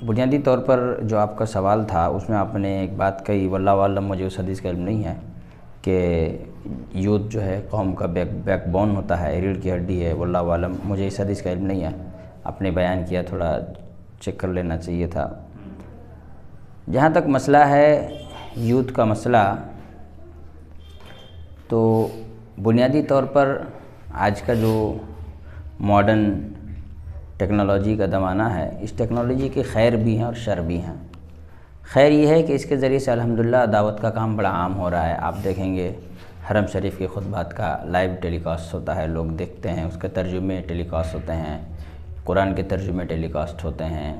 بنیادی طور پر جو آپ کا سوال تھا اس میں آپ نے ایک بات کہی، واللہ عالم، مجھے اس حدیث کا علم نہیں ہے کہ یوتھ جو ہے قوم کا بیک بون ہوتا ہے، ریڑھ کی ہڈی ہے، واللہ عالم، مجھے اس حدیث کا علم نہیں ہے۔ آپ نے بیان کیا، تھوڑا چیک کر لینا چاہیے تھا۔ جہاں تک مسئلہ ہے یوتھ کا مسئلہ، تو بنیادی طور پر آج کا جو ماڈرن ٹیکنالوجی کا زمانہ ہے، اس ٹیکنالوجی کے خیر بھی ہیں اور شر بھی ہیں۔ خیر یہ ہے کہ اس کے ذریعے سے الحمدللہ دعوت کا کام بڑا عام ہو رہا ہے۔ آپ دیکھیں گے حرم شریف کے خطبات کا لائیو ٹیلی کاسٹ ہوتا ہے، لوگ دیکھتے ہیں، اس کے ترجمے ٹیلی کاسٹ ہوتے ہیں، قرآن کے ترجمے ٹیلی کاسٹ ہوتے ہیں،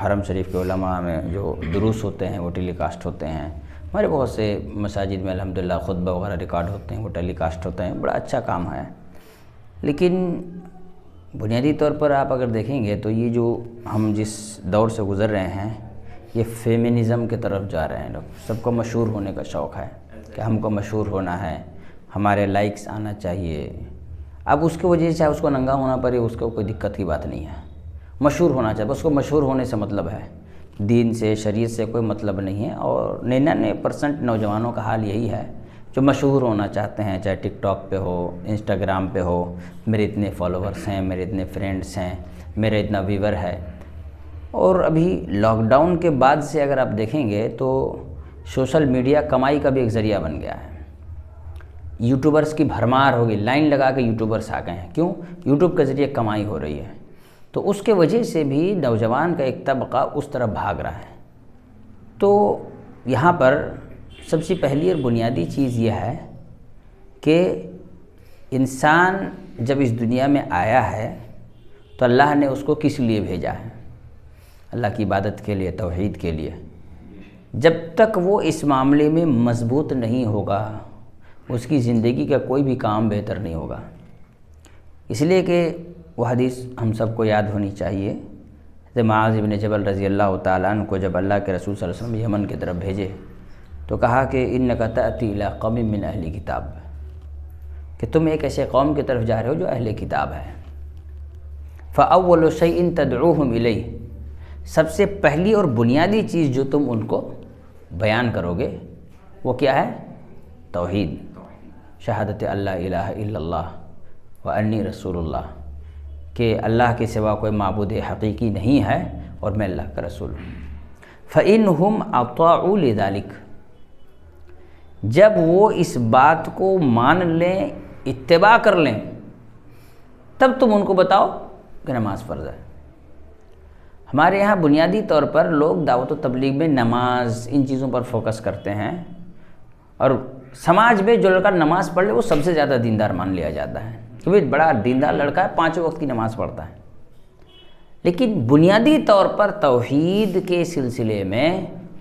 حرم شریف کے علماء میں جو دروس ہوتے ہیں وہ ٹیلی کاسٹ ہوتے ہیں، ہمارے بہت سے مساجد میں الحمدللہ خطبہ وغیرہ ریکارڈ ہوتے ہیں، وہ ٹیلی کاسٹ ہوتے ہیں، بڑا اچھا کام ہے۔ لیکن بنیادی طور پر آپ اگر دیکھیں گے تو یہ جو ہم جس دور سے گزر رہے ہیں، یہ فیمنزم کی طرف جا رہے ہیں لوگ۔ سب کو مشہور ہونے کا شوق ہے کہ ہم کو مشہور ہونا ہے، ہمارے لائکس آنا چاہیے۔ اب اس کی وجہ سے اس کو ننگا ہونا پڑے، اس کو کوئی دقت کی بات نہیں ہے، مشہور ہونا چاہیے، اس کو مشہور ہونے سے مطلب ہے، دین سے شریعت سے کوئی مطلب نہیں ہے۔ اور 99% نوجوانوں کا حال یہی ہے جو مشہور ہونا چاہتے ہیں، چاہے ٹک ٹاک پہ ہو، انسٹاگرام پہ ہو، میرے اتنے فالوورس ہیں، میرے اتنے فرینڈس ہیں، میرا اتنا ویور ہے۔ اور ابھی لاک ڈاؤن کے بعد سے اگر آپ دیکھیں گے تو سوشل میڈیا کمائی کا بھی ایک ذریعہ بن گیا ہے۔ یوٹیوبرز کی بھرمار ہوگی، لائن لگا کے یوٹیوبرز آ گئے ہیں، کیوں؟ یوٹیوب کے ذریعے کمائی ہو رہی ہے، تو اس کے وجہ سے بھی نوجوان کا ایک طبقہ اس طرف بھاگ رہا ہے۔ تو یہاں پر سب سے پہلی اور بنیادی چیز یہ ہے کہ انسان جب اس دنیا میں آیا ہے تو اللہ نے اس کو کس لیے بھیجا ہے؟ اللہ کی عبادت کے لیے، توحید کے لیے۔ جب تک وہ اس معاملے میں مضبوط نہیں ہوگا، اس کی زندگی کا کوئی بھی کام بہتر نہیں ہوگا۔ اس لیے کہ وہ حدیث ہم سب کو یاد ہونی چاہیے کہ معاذ بن جبل رضی اللہ تعالیٰ عنہ کو جب اللہ کے رسول صلی اللہ علیہ وسلم یمن کی طرف بھیجے تو کہا کہ انک تأتی الی قوم من اہل کتاب، کہ تم ایک ایسے قوم کی طرف جا رہے ہو جو اہل کتاب ہے۔ فاول شیء تدعوہم الیہ، سب سے پہلی اور بنیادی چیز جو تم ان کو بیان کرو گے وہ کیا ہے؟ توحید، شہادت اللہ الہ الا اللہ وانی رسول اللہ، کہ اللہ کے سوا کوئی معبود حقیقی نہیں ہے اور میں اللہ کا رسول ہوں۔ فَإِنْهُمْ أَطَاعُوا لِذَلِكَ، جب وہ اس بات کو مان لیں، اتباع کر لیں، تب تم ان کو بتاؤ کہ نماز فرض ہے۔ ہمارے یہاں بنیادی طور پر لوگ دعوت و تبلیغ میں نماز، ان چیزوں پر فوکس کرتے ہیں، اور سماج میں جو لڑکا نماز پڑھ لے وہ سب سے زیادہ دیندار مان لیا جاتا ہے، کیونکہ بڑا دیندار لڑکا ہے، 5 وقت کی نماز پڑھتا ہے۔ لیکن بنیادی طور پر توحید کے سلسلے میں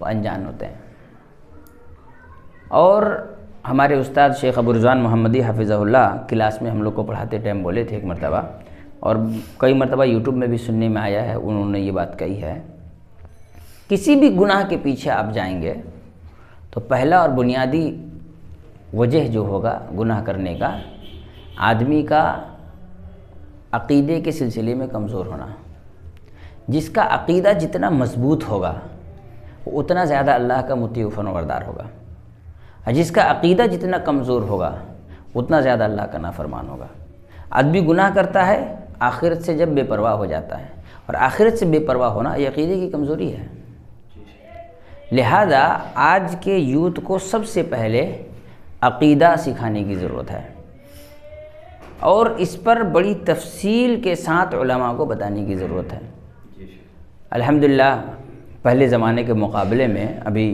وہ انجان ہوتے ہیں۔ اور ہمارے استاد شیخ ابو رضوان محمدی حفظہ اللہ کلاس میں ہم لوگ کو پڑھاتے ٹائم بولے تھے ایک مرتبہ، اور کئی مرتبہ یوٹیوب میں بھی سننے میں آیا ہے، انہوں نے یہ بات کہی ہے، کسی بھی گناہ کے پیچھے آپ جائیں گے تو پہلا اور بنیادی وجہ جو ہوگا گناہ کرنے کا، آدمی کا عقیدے کے سلسلے میں کمزور ہونا۔ جس کا عقیدہ جتنا مضبوط ہوگا وہ اتنا زیادہ اللہ کا مطیع و فرمانبردار ہوگا، اور جس کا عقیدہ جتنا کمزور ہوگا اتنا زیادہ اللہ کا نافرمان ہوگا۔ آدمی گناہ کرتا ہے آخرت سے جب بے پرواہ ہو جاتا ہے، اور آخرت سے بے پرواہ ہونا یہ عقیدے کی کمزوری ہے۔ لہذا آج کے یوتھ کو سب سے پہلے عقیدہ سکھانے کی ضرورت ہے، اور اس پر بڑی تفصیل کے ساتھ علماء کو بتانے کی ضرورت ہے۔ الحمدللہ پہلے زمانے کے مقابلے میں ابھی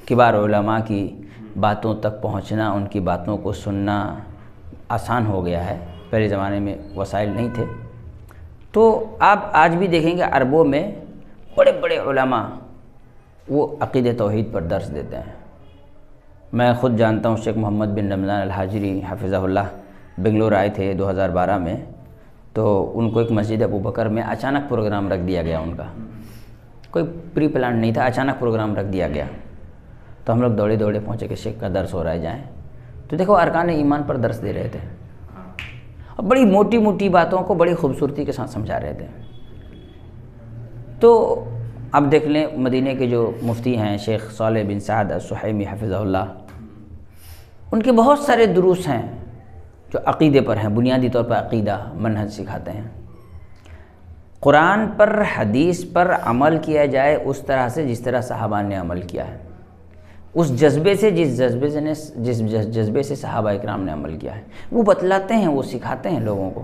کبار علماء کی باتوں تک پہنچنا، ان کی باتوں کو سننا آسان ہو گیا ہے۔ پہلے زمانے میں وسائل نہیں تھے، تو آپ آج بھی دیکھیں گے عربوں میں بڑے بڑے علماء وہ عقیدہ توحید پر درس دیتے ہیں۔ میں خود جانتا ہوں، شیخ محمد بن رمضان الحاجری حفظہ اللہ بنگلور آئے تھے 2012 میں، تو ان کو ایک مسجد ابو بکر میں اچانک پروگرام رکھ دیا گیا، ان کا کوئی پری پلان نہیں تھا، اچانک پروگرام رکھ دیا گیا، تو ہم لوگ دوڑے دوڑے پہنچے کہ شیخ کا درس ہو رہا ہے، جائیں۔ تو دیکھو ارکان ایمان پر درس دے رہے تھے، اور بڑی موٹی موٹی باتوں کو بڑی خوبصورتی کے ساتھ سمجھا رہے تھے۔ تو اب دیکھ لیں مدینہ کے جو مفتی ہیں شیخ صالح بن سعد السحیمی حفظہ اللہ، ان کے بہت سارے دروس ہیں جو عقیدے پر ہیں، بنیادی طور پر عقیدہ منہج سکھاتے ہیں۔ قرآن پر حدیث پر عمل کیا جائے اس طرح سے جس طرح صحابہ نے عمل کیا ہے، اس جذبے سے جس جذبے سے صحابہ اکرام نے عمل کیا ہے، وہ بتلاتے ہیں، وہ سکھاتے ہیں لوگوں کو۔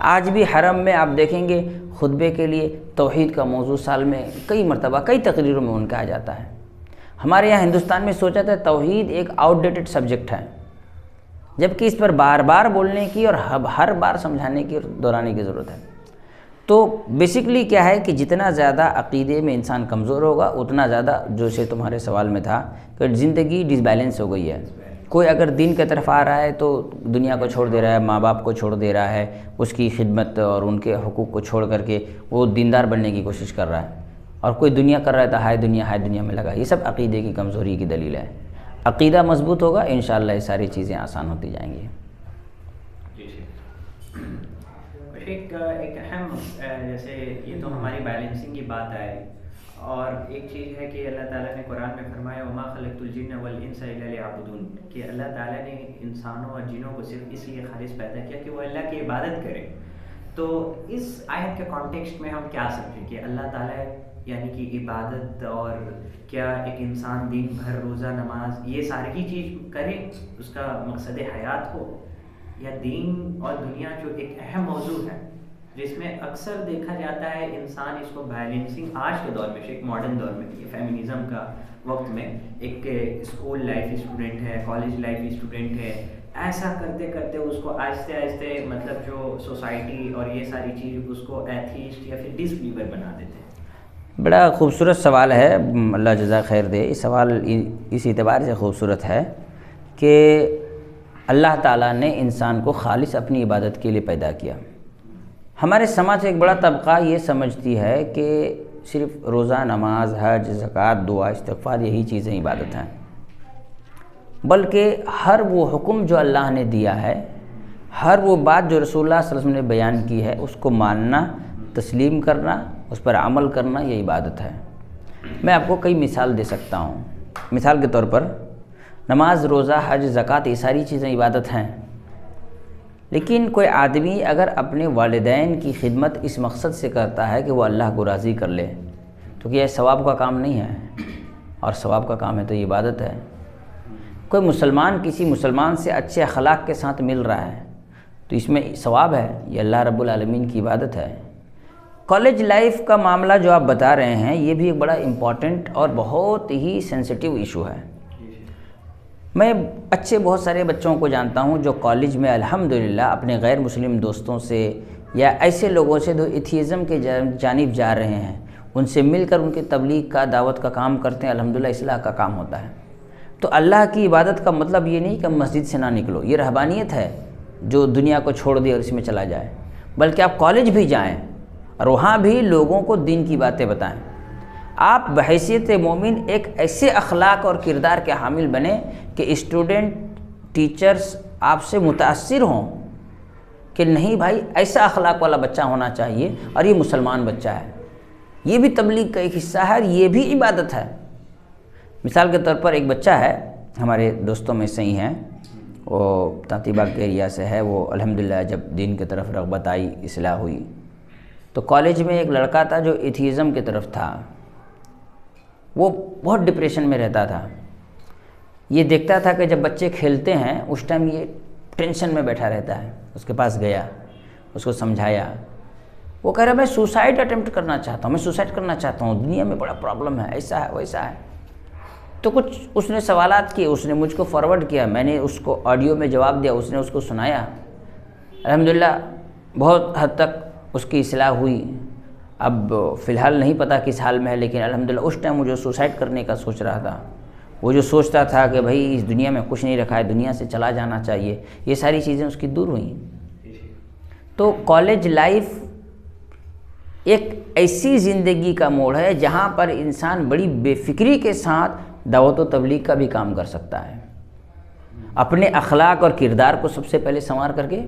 آج بھی حرم میں آپ دیکھیں گے خطبے کے لیے توحید کا موضوع سال میں کئی مرتبہ کئی تقریروں میں ان کا آ جاتا ہے۔ ہمارے یہاں ہندوستان میں سوچا تھا توحید ایک آؤٹ ڈیٹڈ سبجیکٹ ہے، جبکہ اس پر بار بار بولنے کی اور ہر بار سمجھانے کی اور دہرانے کی ضرورت ہے۔ تو بیسیکلی کیا ہے کہ جتنا زیادہ عقیدے میں انسان کمزور ہوگا اتنا زیادہ، جو سے تمہارے سوال میں تھا کہ زندگی ڈس بیلنس ہو گئی ہے۔ کوئی اگر دین کی طرف آ رہا ہے تو دنیا کو چھوڑ دے رہا ہے، ماں باپ کو چھوڑ دے رہا ہے، اس کی خدمت اور ان کے حقوق کو چھوڑ کر کے وہ دیندار بننے کی کوشش کر رہا ہے، اور کوئی دنیا کر رہا ہے تو ہائے دنیا میں لگا۔ یہ سب عقیدے کی کمزوری کی دلیل ہے۔ عقیدہ مضبوط ہوگا انشاءاللہ یہ ساری چیزیں آسان ہوتی جائیں گی۔ ایک اہم جیسے یہ تو ہماری بیلنسنگ کی بات ہے، اور ایک چیز ہے کہ اللہ تعالیٰ نے قرآن میں فرمایا وما خلقت الجن والانس الا لیعبدون، کہ اللہ تعالیٰ نے انسانوں اور جنوں کو صرف اس لیے خالص پیدا کیا کہ وہ اللہ کی عبادت کریں۔ تو اس آیت کے کانٹیکسٹ میں ہم کیا سمجھیں کہ اللہ تعالیٰ یعنی کہ عبادت، اور کیا ایک انسان دن بھر روزہ نماز یہ ساری ہی چیز کرے اس کا مقصد حیات ہو، یا دین اور دنیا جو ایک اہم موضوع ہے جس میں اکثر دیکھا جاتا ہے انسان اس کو بیلنسنگ آج کے دور میں ایک ماڈرن دور میں یہ فیمنزم کا وقت میں ایک اسکول لائف اسٹوڈنٹ ہے، کالج لائف اسٹوڈنٹ ہے، ایسا کرتے کرتے اس کو آہستہ آہستہ مطلب جو سوسائٹی اور یہ ساری چیز اس کو ایتھیسٹ یا پھر ڈس بلیور بنا دیتے ہیں۔ بڑا خوبصورت سوال ہے، اللہ جزا خیر دے۔ یہ سوال اس اعتبار سے خوبصورت ہے کہ اللہ تعالیٰ نے انسان کو خالص اپنی عبادت کے لیے پیدا کیا۔ ہمارے سماج سے ایک بڑا طبقہ یہ سمجھتی ہے کہ صرف روزہ نماز حج زکوٰۃ دعا استغفار یہی چیزیں عبادت ہیں، بلکہ ہر وہ حکم جو اللہ نے دیا ہے، ہر وہ بات جو رسول اللہ صلی اللہ علیہ وسلم نے بیان کی ہے، اس کو ماننا، تسلیم کرنا، اس پر عمل کرنا یہ عبادت ہے۔ میں آپ کو کئی مثال دے سکتا ہوں۔ مثال کے طور پر نماز روزہ حج زکوٰۃ یہ ساری چیزیں عبادت ہیں، لیکن کوئی آدمی اگر اپنے والدین کی خدمت اس مقصد سے کرتا ہے کہ وہ اللہ کو راضی کر لے تو کیا یہ ثواب کا کام نہیں ہے؟ اور ثواب کا کام ہے تو یہ عبادت ہے۔ کوئی مسلمان کسی مسلمان سے اچھے اخلاق کے ساتھ مل رہا ہے تو اس میں ثواب ہے، یہ اللہ رب العالمین کی عبادت ہے۔ کالج لائف کا معاملہ جو آپ بتا رہے ہیں یہ بھی ایک بڑا امپورٹنٹ اور بہت ہی سینسٹیو ایشو ہے۔ میں بہت سارے بچوں کو جانتا ہوں جو کالج میں الحمدللہ اپنے غیر مسلم دوستوں سے یا ایسے لوگوں سے جو ایتھیزم کے جانب جا رہے ہیں ان سے مل کر ان کے تبلیغ کا دعوت کا کام کرتے ہیں، الحمدللہ اصلاح کا کام ہوتا ہے۔ تو اللہ کی عبادت کا مطلب یہ نہیں کہ مسجد سے نہ نکلو، یہ رہبانیت ہے جو دنیا کو چھوڑ دے اور اس میں چلا جائے، بلکہ آپ کالج بھی جائیں اور وہاں بھی لوگوں کو دین کی باتیں بتائیں۔ آپ بحیثیت مومن ایک ایسے اخلاق اور کردار کے حامل بنیں کہ اسٹوڈنٹ ٹیچرز آپ سے متاثر ہوں کہ نہیں بھائی ایسا اخلاق والا بچہ ہونا چاہیے اور یہ مسلمان بچہ ہے، یہ بھی تبلیغ کا ایک حصہ ہے اور یہ بھی عبادت ہے۔ مثال کے طور پر ایک بچہ ہے ہمارے دوستوں میں سے ہی ہیں، وہ تاتی باغ کے ایریا سے ہے، وہ الحمدللہ جب دین کی طرف رغبت آئی اصلاح ہوئی تو کالج میں ایک لڑکا تھا جو ایتھیزم کی طرف تھا، وہ بہت ڈپریشن میں رہتا تھا۔ یہ دیکھتا تھا کہ جب بچے کھیلتے ہیں اس ٹائم یہ ٹینشن میں بیٹھا رہتا ہے۔ اس کے پاس گیا، اس کو سمجھایا، وہ کہہ رہا میں سوسائڈ اٹیمپٹ کرنا چاہتا ہوں، میں سوسائڈ کرنا چاہتا ہوں، دنیا میں بڑا پرابلم ہے، ایسا ہے ویسا ہے۔ تو کچھ اس نے سوالات کیے، اس نے مجھ کو فارورڈ کیا، میں نے اس کو آڈیو میں جواب دیا، اس نے اس کو سنایا، الحمدللہ بہت حد تک اس کی اصلاح ہوئی۔ اب فی الحال نہیں پتہ کس حال میں ہے، لیکن الحمدللہ اس ٹائم وہ جو سوسائڈ کرنے کا سوچ رہا تھا، وہ جو سوچتا تھا کہ بھائی اس دنیا میں کچھ نہیں رکھا ہے، دنیا سے چلا جانا چاہیے، یہ ساری چیزیں اس کی دور ہوئیں۔ تو کالج لائف ایک ایسی زندگی کا موڑ ہے جہاں پر انسان بڑی بے فکری کے ساتھ دعوت و تبلیغ کا بھی کام کر سکتا ہے، اپنے اخلاق اور کردار کو سب سے پہلے سنوار کر کے،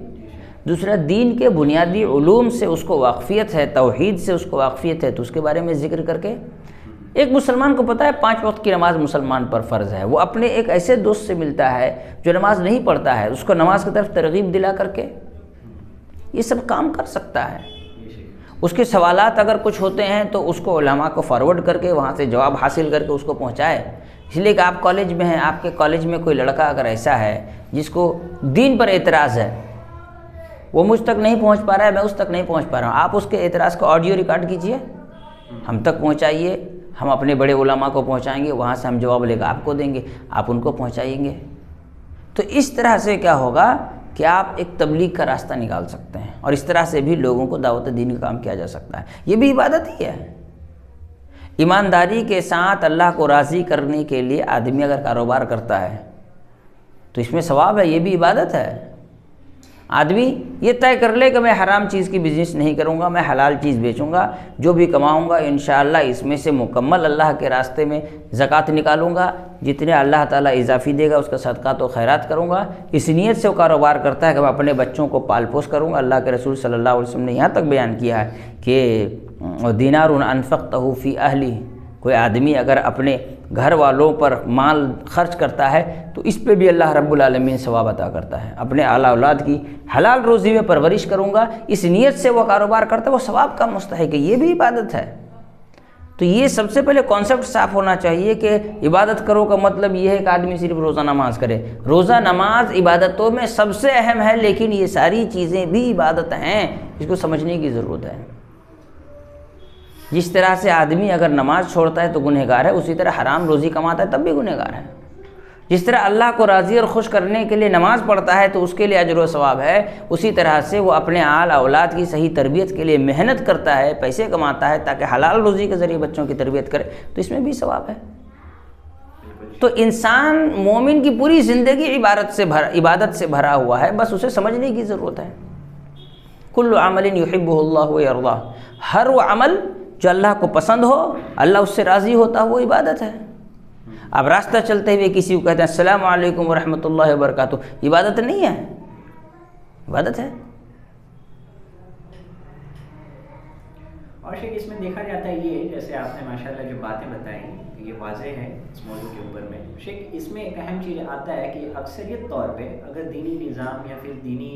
دوسرا دین کے بنیادی علوم سے اس کو واقفیت ہے، توحید سے اس کو واقفیت ہے تو اس کے بارے میں ذکر کر کے، ایک مسلمان کو پتہ ہے 5 وقت کی نماز مسلمان پر فرض ہے، وہ اپنے ایک ایسے دوست سے ملتا ہے جو نماز نہیں پڑھتا ہے، اس کو نماز کی طرف ترغیب دلا کر کے یہ سب کام کر سکتا ہے۔ اس کے سوالات اگر کچھ ہوتے ہیں تو اس کو علماء کو فارورڈ کر کے وہاں سے جواب حاصل کر کے اس کو پہنچائے۔ اس لیے کہ آپ کالج میں ہیں، آپ کے کالج میں کوئی لڑکا اگر ایسا ہے جس کو دین پر اعتراض ہے، وہ مجھ تک نہیں پہنچ پا رہا ہے، میں اس تک نہیں پہنچ پا رہا ہوں، آپ اس کے اعتراض کو آڈیو ریکارڈ کیجئے، ہم تک پہنچائیے، ہم اپنے بڑے علماء کو پہنچائیں گے، وہاں سے ہم جواب لے کر آپ کو دیں گے، آپ ان کو پہنچائیں گے۔ تو اس طرح سے کیا ہوگا کہ آپ ایک تبلیغ کا راستہ نکال سکتے ہیں، اور اس طرح سے بھی لوگوں کو دعوت دین کا کام کیا جا سکتا ہے۔ یہ بھی عبادت ہی ہے۔ ایمانداری کے ساتھ اللہ کو راضی کرنے کے لیے آدمی اگر کاروبار کرتا ہے تو اس میں ثواب ہے، یہ بھی عبادت ہے۔ آدمی یہ طے کر لے کہ میں حرام چیز کی بزنس نہیں کروں گا، میں حلال چیز بیچوں گا، جو بھی کماؤں گا انشاءاللہ اس میں سے مکمل اللہ کے راستے میں زکوٰۃ نکالوں گا، جتنے اللہ تعالیٰ اضافی دے گا اس کا صدقات و خیرات کروں گا، اس نیت سے وہ کاروبار کرتا ہے کہ میں اپنے بچوں کو پال پوس کروں گا۔ اللہ کے رسول صلی اللہ علیہ وسلم نے یہاں تک بیان کیا ہے کہ دینار انفقتہ فی اہلی، کوئی آدمی اگر اپنے گھر والوں پر مال خرچ کرتا ہے تو اس پہ بھی اللہ رب العالمین ثواب عطا کرتا ہے۔ اپنے اعلیٰ اولاد کی حلال روزی میں پرورش کروں گا، اس نیت سے وہ کاروبار کرتا ہے، وہ ثواب کا مستحق ہے، یہ بھی عبادت ہے۔ تو یہ سب سے پہلے کانسیپٹ صاف ہونا چاہیے کہ عبادت کرو کا مطلب یہ ہے کہ آدمی صرف روزہ نماز کرے۔ روزہ نماز عبادتوں میں سب سے اہم ہے، لیکن یہ ساری چیزیں بھی عبادت ہیں، اس کو سمجھنے کی ضرورت ہے۔ جس طرح سے آدمی اگر نماز چھوڑتا ہے تو گنہگار ہے، اسی طرح حرام روزی کماتا ہے تب بھی گنہگار ہے۔ جس طرح اللہ کو راضی اور خوش کرنے کے لیے نماز پڑھتا ہے تو اس کے لیے اجر و ثواب ہے، اسی طرح سے وہ اپنے آل اولاد کی صحیح تربیت کے لیے محنت کرتا ہے، پیسے کماتا ہے تاکہ حلال روزی کے ذریعے بچوں کی تربیت کرے، تو اس میں بھی ثواب ہے۔ تو انسان مومن کی پوری زندگی عبادت سے بھرا ہوا ہے، بس اسے سمجھنے کی ضرورت ہے۔ کل عمل یحبہ اللہ ویرضاہ، ہر وہ عمل جو اللہ کو پسند ہو، اللہ اس سے راضی ہوتا ہو، وہ عبادت ہے۔ اب راستہ چلتے ہوئے کسی کو کہتے ہیں السلام علیکم ورحمۃ اللہ وبرکاتہ، عبادت نہیں ہے، عبادت ہے۔ اور شیخ اس میں دیکھا جاتا ہے یہ جیسے آپ نے ماشاءاللہ جو باتیں بتائیں یہ واضح ہے اس موضوع کے اوپر میں، شیخ اس میں ایک اہم چیز آتا ہے کہ اکثریت طور پہ اگر دینی نظام یا پھر دینی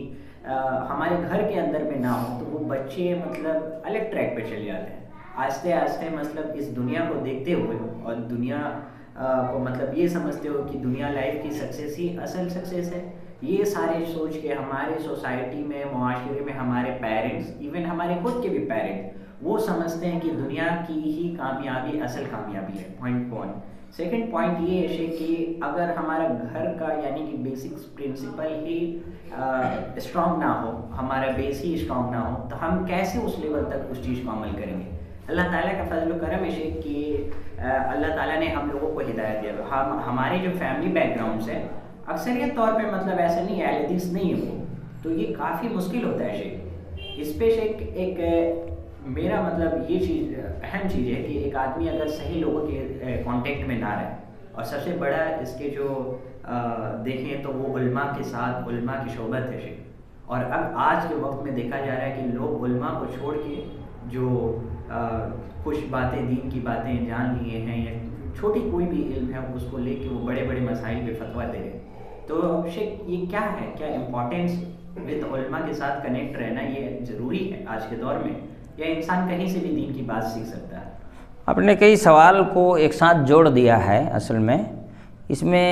ہمارے گھر کے اندر میں نہ ہو تو وہ بچے مطلب الگ ٹریک پہ چلے جاتے ہیں، آہستہ آہستہ مطلب اس دنیا کو دیکھتے ہوئے اور دنیا کو مطلب یہ سمجھتے ہو کہ دنیا لائف کی سکسیس ہی اصل سکسیس ہے، یہ سارے سوچ کے ہمارے سوسائٹی میں معاشرے میں ہمارے پیرنٹس ایون ہمارے خود کے بھی پیرنٹ وہ سمجھتے ہیں کہ دنیا کی ہی کامیابی اصل کامیابی ہے۔ پوائنٹ 1۔ سیکنڈ پوائنٹ یہ ہے کہ اگر ہمارا گھر کا یعنی کہ بیسکس پرنسپل ہی اسٹرانگ نہ ہو، ہمارا بیس ہی اسٹرانگ نہ ہو تو ہم کیسے اس لیول تک اس چیز کو عمل کریں گے؟ اللہ تعالیٰ کا فضل و کرم ہے کہ اللہ تعالیٰ نے ہم لوگوں کو ہدایت دیا۔ ہمارے جو فیملی بیک گراؤنڈس ہیں اکثریت طور پہ مطلب ایسا نہیں ہے، اہل حدیث نہیں ہے وہ، تو یہ کافی مشکل ہوتا ہے شیخ۔ اس پہ شیخ ایک میرا مطلب یہ چیز اہم چیز ہے کہ ایک آدمی اگر صحیح لوگوں کے کانٹیکٹ میں نہ رہے، اور سب سے بڑا اس کے جو دیکھیں تو وہ علماء کے ساتھ علماء کی صحبت ہے شیخ۔ اور اب آج کے وقت میں دیکھا جا رہا ہے کہ لوگ علماء کو چھوڑ کے جو کچھ باتیں دین کی باتیں جان لیے ہیں یا چھوٹی کوئی بھی علم ہے اس کو لے کے وہ بڑے بڑے مسائل پہ فتویٰ دے رہے ہیں، تو شیخ یہ کیا ہے؟ کیا امپورٹینس ود علماء کے ساتھ کنیکٹ رہنا یہ ضروری ہے آج کے دور میں، یا انسان کہیں سے بھی دین کی بات سیکھ سکتا ہے؟ آپ نے کئی سوال کو ایک ساتھ جوڑ دیا ہے۔ اصل میں اس میں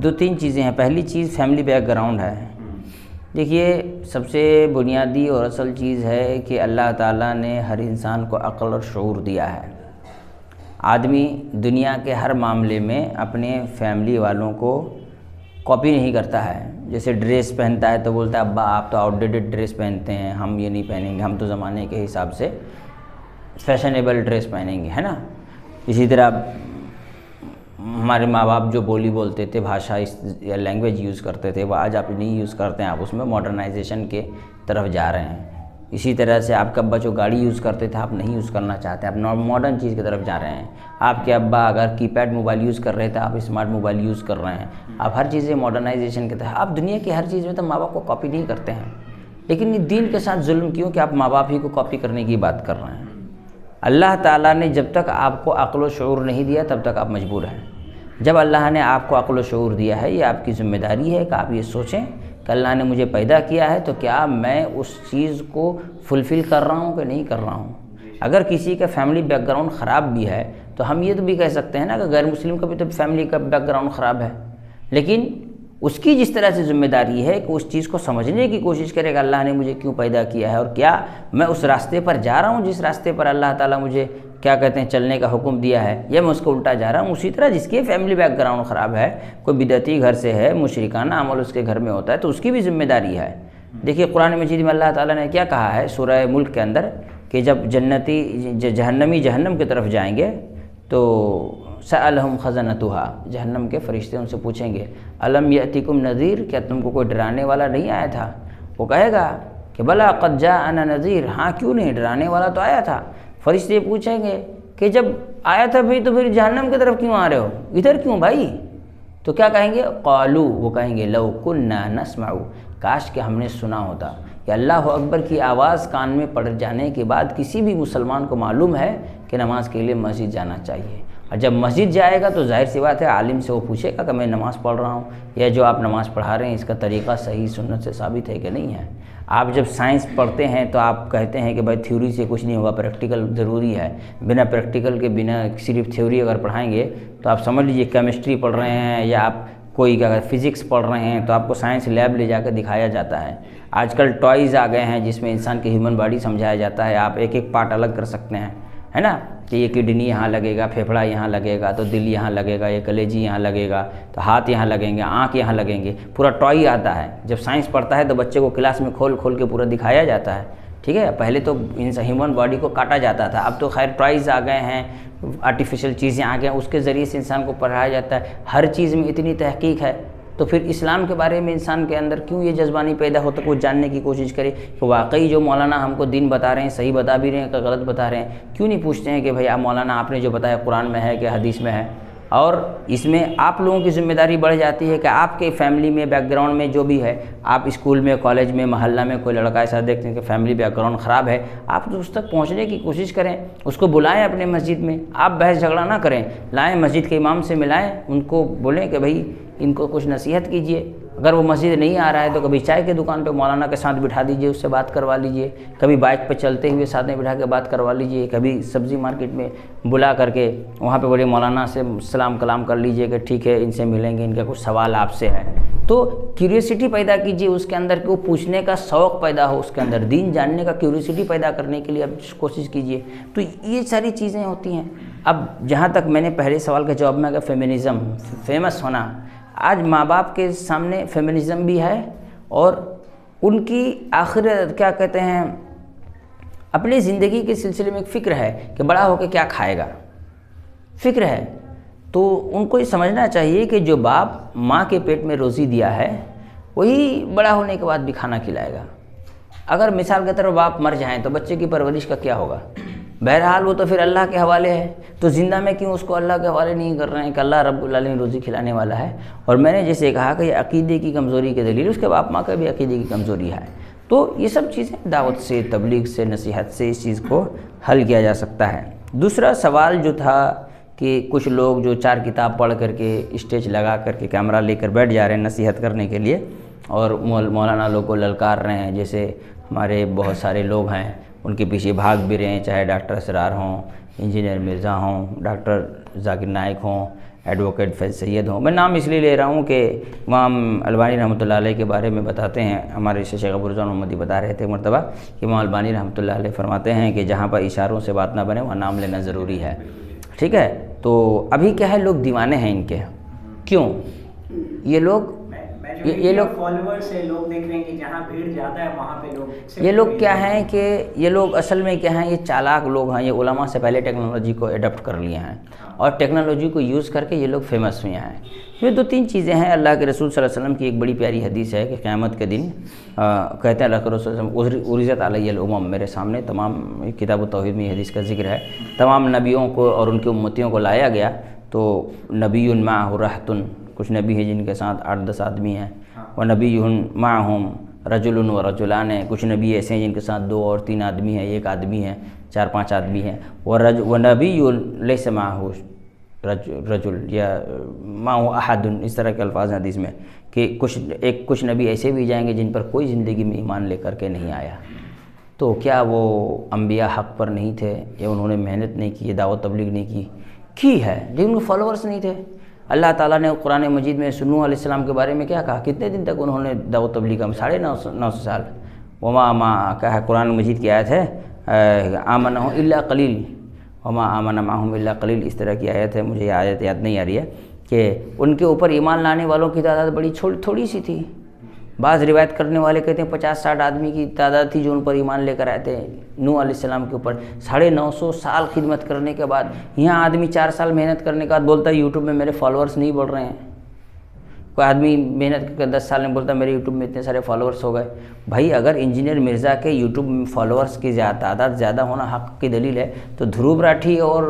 2-3 چیزیں ہیں۔ پہلی چیز فیملی بیک گراؤنڈ ہے۔ دیکھیے سب سے بنیادی اور اصل چیز ہے کہ اللہ تعالیٰ نے ہر انسان کو عقل اور شعور دیا ہے۔ آدمی دنیا کے ہر معاملے میں اپنے فیملی والوں کو کاپی نہیں کرتا ہے۔ جیسے ڈریس پہنتا ہے تو بولتا ہے ابا آپ تو آؤٹ ڈیٹڈ ڈریس پہنتے ہیں، ہم یہ نہیں پہنیں گے، ہم تو زمانے کے حساب سے فیشنیبل ڈریس پہنیں گے، ہے نا۔ اسی طرح ہمارے ماں باپ جو بولی بولتے تھے، بھاشا یا لینگویج یوز کرتے تھے، وہ آج آپ نہیں یوز کرتے ہیں، آپ اس میں ماڈرنائزیشن کے طرف جا رہے ہیں۔ اسی طرح سے آپ کا ابا جو گاڑی یوز کرتے تھے آپ نہیں یوز کرنا چاہتے، آپ ماڈرن چیز کی طرف جا رہے ہیں۔ آپ کے ابا اگر کی پیڈ موبائل یوز کر رہے تھے آپ اسمارٹ موبائل یوز کر رہے ہیں۔ آپ ہر چیزیں ماڈرنائزیشن کے تحت، آپ دنیا کی ہر چیز میں تو ماں باپ کو کاپی نہیں کرتے ہیں، لیکن یہ دین کے ساتھ ظلم کیوں کہ آپ ماں باپ ہی کو کاپی کرنے کی بات کر رہے ہیں۔ اللہ تعالیٰ نے جب تک آپ کو عقل و شعور نہیں دیا تب تک آپ مجبور ہیں. جب اللہ نے آپ کو عقل و شعور دیا ہے، یہ آپ کی ذمہ داری ہے کہ آپ یہ سوچیں کہ اللہ نے مجھے پیدا کیا ہے تو کیا میں اس چیز کو فلفل کر رہا ہوں کہ نہیں کر رہا ہوں. اگر کسی کا فیملی بیک گراؤنڈ خراب بھی ہے تو ہم یہ تو بھی کہہ سکتے ہیں نا کہ غیر مسلم کا بھی تو فیملی کا بیک گراؤنڈ خراب ہے، لیکن اس کی جس طرح سے ذمہ داری ہے کہ اس چیز کو سمجھنے کی کوشش کرے کہ اللہ نے مجھے کیوں پیدا کیا ہے اور کیا میں اس راستے پر جا رہا ہوں جس راستے پر اللہ تعالیٰ مجھے کیا کہتے ہیں چلنے کا حکم دیا ہے، یا میں اس کو الٹا جا رہا ہوں. اسی طرح جس کے فیملی بیک گراؤنڈ خراب ہے، کوئی بدعتی گھر سے ہے، مشرکانہ عمل اس کے گھر میں ہوتا ہے، تو اس کی بھی ذمہ داری ہے. دیکھیے قرآن مجید میں اللہ تعالیٰ نے کیا کہا ہے سورہ ملک کے اندر کہ جب جہنمی جہنم کی طرف جائیں گے تو سألہم خزنتها، جہنم کے فرشتے ان سے پوچھیں گے الم یأتکم نذیر، کیا تم کو کوئی ڈرانے والا نہیں آیا تھا؟ وہ کہے گا کہ بلا قد جاءنا نذیر، ہاں کیوں نہیں، ڈرانے والا تو آیا تھا. فرشتے پوچھیں گے کہ جب آیا تھا بھائی تو پھر جہنم کی طرف کیوں آ رہے ہو، ادھر کیوں بھائی؟ تو کیا کہیں گے؟ قالوا، وہ کہیں گے لو کننا نسمع، کاش کہ ہم نے سنا ہوتا. کہ اللہ اکبر کی آواز کان میں پڑ جانے کے بعد کسی بھی مسلمان کو معلوم ہے کہ نماز کے لیے مسجد جانا چاہیے، اور جب مسجد جائے گا تو ظاہر سی بات ہے عالم سے وہ پوچھے گا کہ میں نماز پڑھ رہا ہوں، یا جو آپ نماز پڑھا رہے ہیں اس کا طریقہ صحیح سنت سے ثابت ہے کہ نہیں ہے. آپ جب سائنس پڑھتے ہیں تو آپ کہتے ہیں کہ بھائی تھیوری سے کچھ نہیں ہوگا، پریکٹیکل ضروری ہے. بنا پریکٹیکل کے بنا صرف تھیوری اگر پڑھائیں گے تو آپ سمجھ لیجیے کیمسٹری پڑھ رہے ہیں یا آپ کوئی اگر فزکس پڑھ رہے ہیں تو آپ کو سائنس لیب لے جا کے دکھایا جاتا ہے. آج کل ٹوائز آ گئے ہیں جس میں انسان کی ہیومن باڈی سمجھایا جاتا ہے، آپ ایک ایک پارٹ الگ کر سکتے ہیں، ہے نا، کہ یہ کڈنی یہاں لگے گا، پھیپھڑا یہاں لگے گا تو دل یہاں لگے گا، یہ کلیجی یہاں لگے گا تو ہاتھ یہاں لگیں گے، آنکھ یہاں لگیں گے، پورا ٹوائی آتا ہے. جب سائنس پڑھتا ہے تو بچے کو کلاس میں کھول کھول کے پورا دکھایا جاتا ہے. ٹھیک ہے، پہلے تو ہیومن باڈی کو کاٹا جاتا تھا، اب تو خیر ٹوائز آ گئے ہیں، آرٹیفیشل چیزیں آ گئے ہیں، اس کے ذریعے سے انسان کو پڑھایا جاتا ہے. ہر چیز میں اتنی تحقیق ہے تو پھر اسلام کے بارے میں انسان کے اندر کیوں یہ جذبہ نہیں پیدا ہوتا کہ وہ جاننے کی کوشش کرے کہ واقعی جو مولانا ہم کو دین بتا رہے ہیں صحیح بتا بھی رہے ہیں کہ غلط بتا رہے ہیں. کیوں نہیں پوچھتے ہیں کہ بھئی آپ مولانا آپ نے جو بتایا قرآن میں ہے کہ حدیث میں ہے. اور اس میں آپ لوگوں کی ذمہ داری بڑھ جاتی ہے کہ آپ کے فیملی میں بیک گراؤنڈ میں جو بھی ہے، آپ اسکول میں کالج میں محلہ میں کوئی لڑکا ایسا دیکھتے ہیں کہ فیملی بیک گراؤنڈ خراب ہے، آپ تو اس تک پہنچنے کی کوشش کریں، اس کو بلائیں اپنے مسجد میں. آپ بحث جھگڑا نہ کریں، لائیں مسجد کے امام سے ملائیں، ان کو بولیں کہ بھئی ان کو کچھ نصیحت کیجئے. اگر وہ مسجد نہیں آ رہا ہے تو کبھی چائے کے دکان پہ مولانا کے ساتھ بٹھا دیجئے، اس سے بات کروا لیجئے، کبھی بائک پہ چلتے ہوئے ساتھ میں بٹھا کے بات کروا لیجئے، کبھی سبزی مارکیٹ میں بلا کر کے وہاں پہ بڑے مولانا سے سلام کلام کر لیجئے کہ ٹھیک ہے ان سے ملیں گے، ان کا کچھ سوال آپ سے ہے. تو کیوریوسٹی پیدا کیجئے اس کے اندر کہ وہ پوچھنے کا شوق پیدا ہو، اس کے اندر دین جاننے کا کیوریوسٹی پیدا کرنے کے لیے آپ کوشش کیجئے. تو یہ ساری چیزیں ہوتی ہیں. اب جہاں تک میں نے پہلے سوال کے جواب میں کہ فیمنزم فیمس ہونا، آج ماں باپ کے سامنے فیمنزم بھی ہے اور ان کی آخر کیا کہتے ہیں اپنی زندگی کے سلسلے میں ایک فکر ہے کہ بڑا ہو کے کیا کھائے گا، فکر ہے. تو ان کو یہ سمجھنا چاہیے کہ جو باپ ماں کے پیٹ میں روزی دیا ہے وہی بڑا ہونے کے بعد بھی کھانا کھلائے گا. اگر مثال کے طور پر باپ مر جائیں تو بچے کی پرورش کا کیا ہوگا؟ بہرحال وہ تو پھر اللہ کے حوالے ہے. تو زندہ میں کیوں اس کو اللہ کے حوالے نہیں کر رہے ہیں کہ اللہ رب العالمین روزی کھلانے والا ہے. اور میں نے جیسے کہا کہ یہ عقیدے کی کمزوری کے دلیل اس کے باپ ماں کا بھی عقیدے کی کمزوری ہے. تو یہ سب چیزیں دعوت سے، تبلیغ سے، نصیحت سے اس چیز کو حل کیا جا سکتا ہے. دوسرا سوال جو تھا کہ کچھ لوگ جو 4 کتاب پڑھ کر کے اسٹیج لگا کر کے کیمرہ لے کر بیٹھ جا رہے ہیں نصیحت کرنے کے لیے اور مولانا لوگ کو للکار رہے ہیں. جیسے ہمارے بہت سارے لوگ ہیں ان کے پیچھے بھاگ بھی رہے ہیں، چاہے ڈاکٹر اسرار ہوں، انجینئر مرزا ہوں، ڈاکٹر ذاکر نائک ہوں، ایڈوکیٹ فیض سید ہوں. میں نام اس لیے لے رہا ہوں کہ امام البانی رحمۃ اللہ علیہ کے بارے میں بتاتے ہیں. ہمارے شیخ ابو رضوان محمدی بتا رہے تھے مرتبہ کہ امام البانی رحمۃ اللہ علیہ فرماتے ہیں کہ جہاں پر اشاروں سے بات نہ بنے وہاں نام لینا ضروری ہے. ٹھیک ہے، تو ابھی کیا ہے، لوگ دیوانے ہیں ان کے. کیوں یہ لوگ فالوورز سے لوگ دیکھ رہے ہیں کہ جہاں بھیڑ زیادہ ہے وہاں پہ لوگ، یہ لوگ کیا ہیں کہ یہ لوگ اصل میں کیا ہیں، یہ چالاک لوگ ہیں. یہ علماء سے پہلے ٹیکنالوجی کو اڈاپٹ کر لیے ہیں اور ٹیکنالوجی کو یوز کر کے یہ لوگ فیمس ہوئے ہیں. یہ 2-3 چیزیں ہیں. اللہ کے رسول صلی اللہ علیہ وسلم کی ایک بڑی پیاری حدیث ہے کہ قیامت کے دن کہتے ہیں اللہ کے رسول صلی اللہ علیہ وسلم عرضت علی الامم، میرے سامنے تمام کتاب التوحید میں حدیث کا ذکر ہے، تمام نبیوں کو اور ان کی امتیوں کو لایا گیا. تو نبی معہ رہتن، کچھ نبی ہیں جن کے ساتھ 8-10 آدمی ہیں، و نبی معہم رجل و رجلان ہیں، کچھ نبی ایسے ہیں جن کے ساتھ 2 اور 3 آدمی ہیں، 1 آدمی ہے، 4-5 آدمی ہیں، و نبی لیس معہ رجل یا معہ احد، اس طرح کے الفاظ ہیں حدیث میں کہ کچھ نبی ایسے بھی جائیں گے جن پر کوئی زندگی میں ایمان لے کر کے نہیں آیا۔ تو کیا وہ انبیاء حق پر نہیں تھے، یا انہوں نے محنت نہیں کی، دعوت تبلیغ نہیں کی ہے، لیکن ان کے فالوورس نہیں تھے۔ اللہ تعالیٰ نے قرآن مجید میں نوح علیہ السلام کے بارے میں کیا کہا؟ کتنے دن تک انہوں نے دعوت تبلیغ کا؟ 950 سال۔ وما کیا ہے قرآن مجید کی آیت ہے، آمنہ الا قلیل وما آمن معہم الا قلیل، اس طرح کی آیت ہے، مجھے یہ آیت یاد نہیں آ رہی ہے، کہ ان کے اوپر ایمان لانے والوں کی تعداد بڑی تھوڑی سی تھی۔ بعض روایت کرنے والے کہتے ہیں 50-60 آدمی کی تعداد تھی جو ان پر ایمان لے کر آئے تھے نوح علیہ السلام کے اوپر۔ 950 سال خدمت کرنے کے بعد یہاں آدمی 4 سال محنت کرنے کے بعد بولتا ہے یوٹیوب میں میرے فالوورس نہیں بڑھ رہے ہیں۔ کوئی آدمی محنت کر کے 10 سال میں بولتا ہے میرے یوٹیوب میں اتنے سارے فالوورس ہو گئے۔ بھائی اگر انجینئر مرزا کے یوٹیوب میں فالوورس کی تعداد زیادہ ہونا حق کی دلیل ہے، تو دھروب راٹھی اور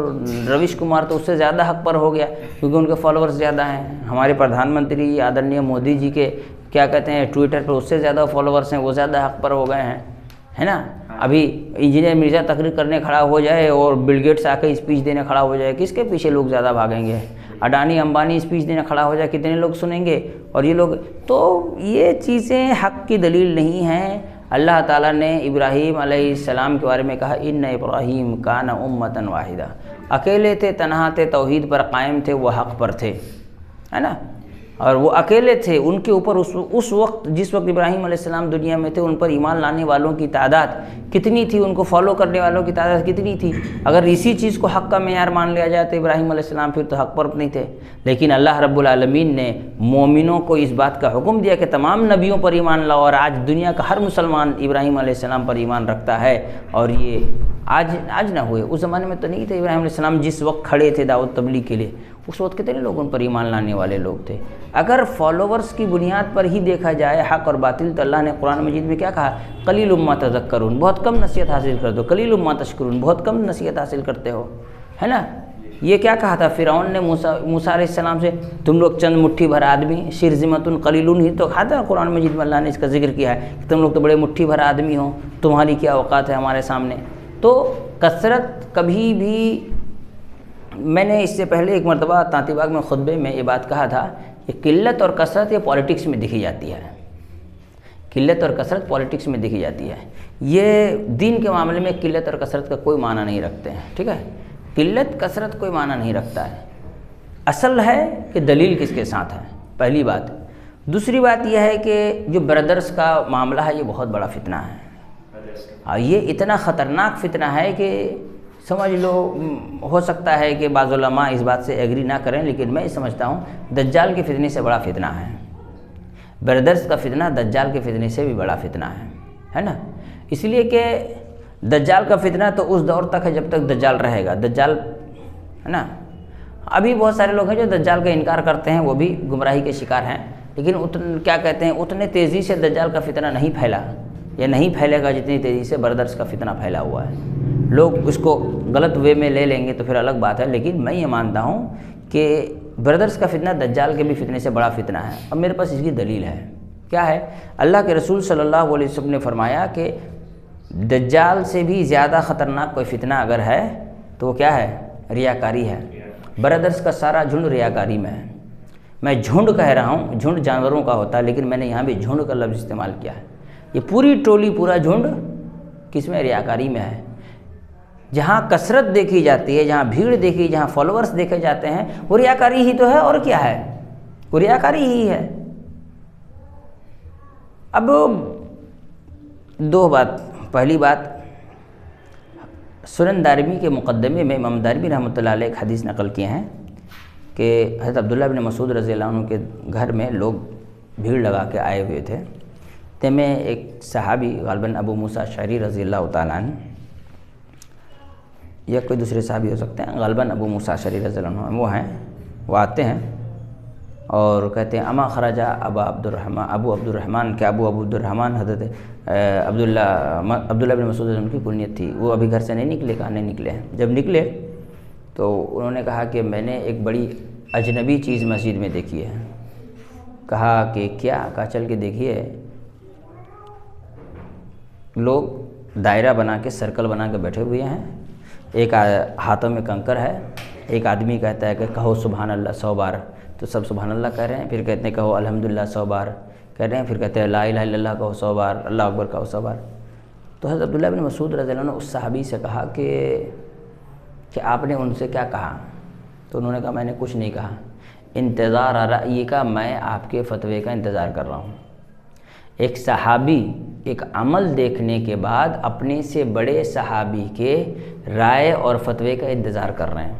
رویش کمار تو اس سے زیادہ حق پر ہو گیا، کیونکہ ان کے فالوورس زیادہ ہیں۔ ہمارے پردھان منتری آدرنیہ مودی جی کے کیا کہتے ہیں ٹویٹر پر اس سے زیادہ فالوورس ہیں، وہ زیادہ حق پر ہو گئے ہیں، ہے نا۔ ابھی انجینئر مرزا تقریر کرنے کھڑا ہو جائے اور بل گیٹس آ کے اسپیچ دینے کھڑا ہو جائے، کس کے پیچھے لوگ زیادہ بھاگیں گے؟ اڈانی امبانی اسپیچ دینے کھڑا ہو جائے، کتنے لوگ سنیں گے؟ اور یہ لوگ تو یہ چیزیں حق کی دلیل نہیں ہیں۔ اللہ تعالیٰ نے ابراہیم علیہ السلام کے بارے میں کہا ان ابراہیم کان امۃ واحدہ، اکیلے تھے، تنہا تھے، توحید پر قائم تھے، وہ حق پر تھے، ہے نا۔ اور وہ اکیلے تھے، ان کے اوپر اس وقت جس وقت ابراہیم علیہ السلام دنیا میں تھے ان پر ایمان لانے والوں کی تعداد کتنی تھی، ان کو فالو کرنے والوں کی تعداد کتنی تھی؟ اگر اسی چیز کو حق کا معیار مان لیا جائے تو ابراہیم علیہ السلام پھر تو حق پر نہیں تھے۔ لیکن اللہ رب العالمین نے مومنوں کو اس بات کا حکم دیا کہ تمام نبیوں پر ایمان لاؤ، اور آج دنیا کا ہر مسلمان ابراہیم علیہ السلام پر ایمان رکھتا ہے۔ اور یہ آج نہ ہوئے، اس زمانے میں تو نہیں تھے۔ ابراہیم علیہ السلام جس وقت کھڑے تھے دعوت تبلیغ کے لیے، اس وقت کتنے لوگ ان پر ایمان لانے والے لوگ تھے۔ اگر فالوورس کی بنیاد پر ہی دیکھا جائے حق اور باطل، تو اللہ نے قرآن مجید میں کیا کہا؟ قلیل ما تذکرون، بہت کم نصیحت حاصل کرتے ہو، قلیل ما تشکرون، بہت کم نصیحت حاصل کرتے ہو، ہے نا۔ یہ کیا کہا تھا فرعون نے موسیٰ علیہ السلام سے؟ تم لوگ چند مٹھی بھر آدمی، شرذمۃ قلیلون ہی تو کہا تھا قرآن مجید میں، اللہ نے اس کا ذکر کیا ہے کہ تم لوگ تو بڑے مٹھی بھر آدمی ہو، تمہاری کیا اوقات ہے ہمارے سامنے۔ تو کثرت کبھی بھی، میں نے اس سے پہلے ایک مرتبہ تانتی باغ میں خطبے میں یہ بات کہا تھا کہ قلت اور کثرت یہ پالیٹکس میں دکھی جاتی ہے، قلت اور کثرت پالیٹکس میں دکھی جاتی ہے۔ یہ دین کے معاملے میں قلت اور کثرت کا کوئی معنی نہیں رکھتے ہیں، ٹھیک ہے۔ قلت کثرت کوئی معنی نہیں رکھتا ہے، اصل ہے کہ دلیل کس کے ساتھ ہے، پہلی بات۔ دوسری بات یہ ہے کہ جو بردرز کا معاملہ ہے یہ بہت بڑا فتنہ ہے، اور یہ اتنا خطرناک فتنہ ہے کہ سمجھ لو، ہو سکتا ہے کہ بعض علماء اس بات سے ایگری نہ کریں، لیکن میں سمجھتا ہوں دجال کے فتنے سے بڑا فتنہ ہے۔ بردرز کا فتنہ دجال کے فتنے سے بھی بڑا فتنہ ہے نا۔ اس لیے کہ دجال کا فتنہ تو اس دور تک ہے جب تک دجال رہے گا، دجال ہے نا۔ ابھی بہت سارے لوگ ہیں جو دجال کا انکار کرتے ہیں، وہ بھی گمراہی کے شکار ہیں، لیکن کیا کہتے ہیں، اتنے تیزی سے دجال کا فتنہ نہیں پھیلا، یا نہیں پھیلے گا جتنی تیزی سے بردرز کا فتنہ پھیلا ہوا ہے۔ لوگ اس کو غلط وے میں لے لیں گے تو پھر الگ بات ہے، لیکن میں یہ مانتا ہوں کہ بردرز کا فتنہ دجال کے بھی فتنے سے بڑا فتنہ ہے، اور میرے پاس اس کی دلیل ہے۔ کیا ہے؟ اللہ کے رسول صلی اللہ علیہ وسلم نے فرمایا کہ دجال سے بھی زیادہ خطرناک کوئی فتنہ اگر ہے تو وہ کیا ہے؟ ریاکاری ہے۔ بردرز کا سارا جھنڈ ریاکاری میں ہے۔ میں جھنڈ کہہ رہا ہوں، جھنڈ جانوروں کا ہوتا ہے، لیکن میں نے یہاں بھی جھنڈ کا لفظ استعمال کیا ہے۔ یہ پوری ٹولی، پورا جھنڈ کس میں؟ ریاکاری میں ہے۔ جہاں کثرت دیکھی جاتی ہے، جہاں بھیڑ دیکھی، جہاں فالوورز دیکھے جاتے ہیں، وہ ریاکاری ہی تو ہے، اور کیا ہے؟ وہ ریاکاری ہی ہے۔ اب دو بات، پہلی بات، سنن دارمی کے مقدمے میں امام دارمی رحمۃ اللہ علیہ ایک حدیث نقل کیے ہیں کہ حضرت عبداللہ بن مسعود رضی اللہ عنہ کے گھر میں لوگ بھیڑ لگا کے آئے ہوئے تھے، تے میں ایک صحابی غالباً ابو موسیٰ اشعری رضی اللہ تعالیٰ عنہ، یا کوئی دوسرے صحابی ہو سکتے ہیں، غالباً ابو موسیٰ اشعری رضی اللہ عنہ وہ ہیں، وہ آتے ہیں اور کہتے ہیں اما خرجہ ابو عبد الرحمن، کہ ابو عبد الرحمن حضرت عبداللہ بن مسعود ان کی کنیت تھی، وہ ابھی گھر سے نہیں نکلے، کہاں نہیں نکلے ہیں۔ جب نکلے تو انہوں نے کہا کہ میں نے ایک بڑی اجنبی چیز مسجد میں دیکھی ہے۔ کہا کہ کیا؟ کہا چل کے دیکھیے۔ لوگ دائرہ بنا کے سرکل بنا کے بیٹھے ہوئے ہیں، ایک ہاتھوں میں کنکر ہے، ایک آدمی کہتا ہے کہ کہو سبحان اللہ 100 بار، تو سب سبحان اللہ کہہ رہے ہیں، پھر کہتے ہیں کہو الحمدللہ 100 بار کہہ رہے ہیں، پھر کہتے ہیں لا الہ الا اللہ کہو 100 بار، اللہ اکبر کہو 100 بار۔ تو حضرت عبداللہ بن مسعود رضی اللہ عنہ نے اس صحابی سے کہا کہ آپ نے ان سے کیا کہا؟ تو انہوں نے کہا میں نے کچھ نہیں کہا، انتظار رأی کا، میں آپ کے فتوے کا انتظار کر رہا ہوں۔ ایک صحابی ایک عمل دیکھنے کے بعد اپنے سے بڑے صحابی کے رائے اور فتوے کا انتظار کر رہے ہیں،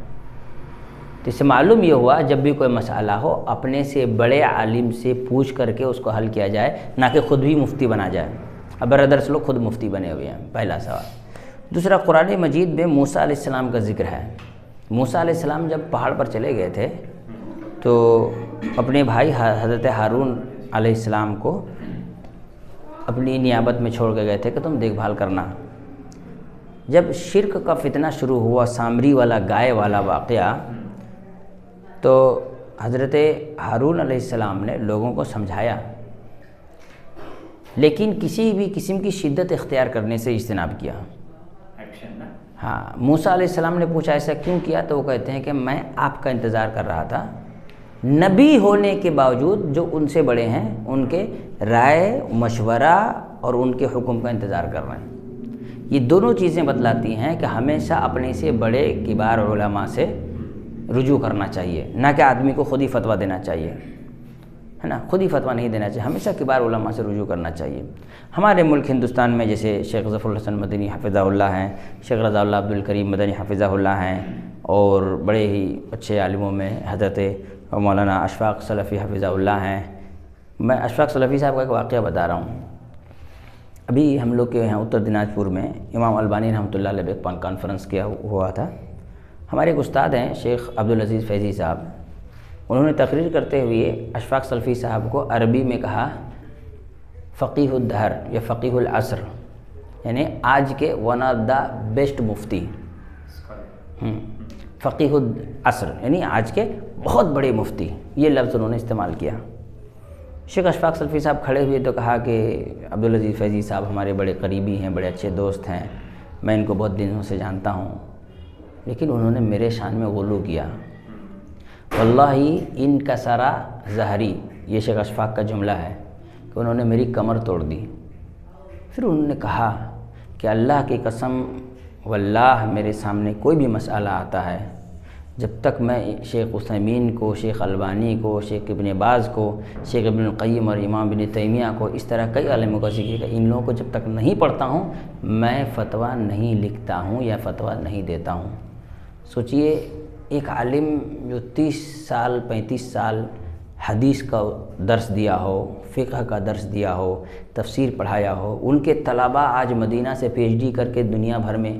تو اس سے معلوم یہ ہوا جب بھی کوئی مسئلہ ہو اپنے سے بڑے عالم سے پوچھ کر کے اس کو حل کیا جائے، نہ کہ خود بھی مفتی بنا جائے۔ اب برادرز لوگ خود مفتی بنے ہوئے ہیں، پہلا سوال۔ دوسرا، قرآن مجید میں موسیٰ علیہ السلام کا ذکر ہے۔ موسیٰ علیہ السلام جب پہاڑ پر چلے گئے تھے تو اپنے بھائی حضرت ہارون علیہ السلام کو اپنی نیابت میں چھوڑ کے گئے تھے کہ تم دیکھ بھال کرنا۔ جب شرک کا فتنہ شروع ہوا، سامری والا گائے والا واقعہ، تو حضرت ہارون علیہ السلام نے لوگوں کو سمجھایا، لیکن کسی بھی قسم کی شدت اختیار کرنے سے اجتناب کیا۔ ہاں، موسیٰ علیہ السلام نے پوچھا ایسا کیوں کیا؟ تو وہ کہتے ہیں کہ میں آپ کا انتظار کر رہا تھا، نبی ہونے کے باوجود جو ان سے بڑے ہیں ان کے رائے، مشورہ اور ان کے حکم کا انتظار کر رہے ہیں۔ یہ دونوں چیزیں بتلاتی ہیں کہ ہمیشہ اپنے سے بڑے کبار علماء سے رجوع کرنا چاہیے، نہ کہ آدمی کو خود ہی فتویٰ دینا چاہیے، ہے نا، خود ہی فتویٰ نہیں دینا چاہیے، ہمیشہ کبار علماء سے رجوع کرنا چاہیے۔ ہمارے ملک ہندوستان میں جیسے شیخ ظفر الحسن مدنی حفظہ اللہ ہیں، شیخ رضا اللہ عبد الکریم مدنی حفظہ اللہ ہیں، اور بڑے ہی اچھے عالموں میں حضرت مولانا اشفاق سلفی حفظہ اللہ ہیں۔ میں اشفاق سلفی صاحب کا ایک واقعہ بتا رہا ہوں۔ ابھی ہم لوگ کے یہاں اتر دناج پور میں امام البانی رحمۃ اللہ علیہ ایک کانفرنس کیا ہوا تھا۔ ہمارے ایک استاد ہیں شیخ عبدالعزیز فیضی صاحب، انہوں نے تقریر کرتے ہوئے اشفاق سلفی صاحب کو عربی میں کہا فقیہ الدہر یا فقیہ العصر، یعنی آج کے ون آف دا بیسٹ مفتی، فقیہ العصر یعنی آج کے بہت بڑے مفتی، یہ لفظ انہوں نے استعمال کیا۔ شیخ اشفاق سلفی صاحب کھڑے ہوئے تو کہا کہ عبدالعزیز فیضی صاحب ہمارے بڑے قریبی ہیں، بڑے اچھے دوست ہیں، میں ان کو بہت دنوں سے جانتا ہوں، لیکن انہوں نے میرے شان میں غلو کیا، واللہ ان کا سارا ظہری، یہ شیخ اشفاق کا جملہ ہے کہ انہوں نے میری کمر توڑ دی۔ پھر انہوں نے کہا کہ اللہ کی قسم واللہ میرے سامنے کوئی بھی مسئلہ آتا ہے، جب تک میں شیخ عثیمین کو، شیخ البانی کو، شیخ ابن باز کو، شیخ ابن القیم اور امام ابن تیمیہ کو، اس طرح کئی عالموں کا ذکر ہے، ان لوگوں کو جب تک نہیں پڑھتا ہوں میں فتویٰ نہیں لکھتا ہوں یا فتویٰ نہیں دیتا ہوں۔ سوچئے ایک عالم جو 30 سال 35 سال حدیث کا درس دیا ہو، فقہ کا درس دیا ہو، تفسیر پڑھایا ہو، ان کے طلباء آج مدینہ سے PhD کر کے دنیا بھر میں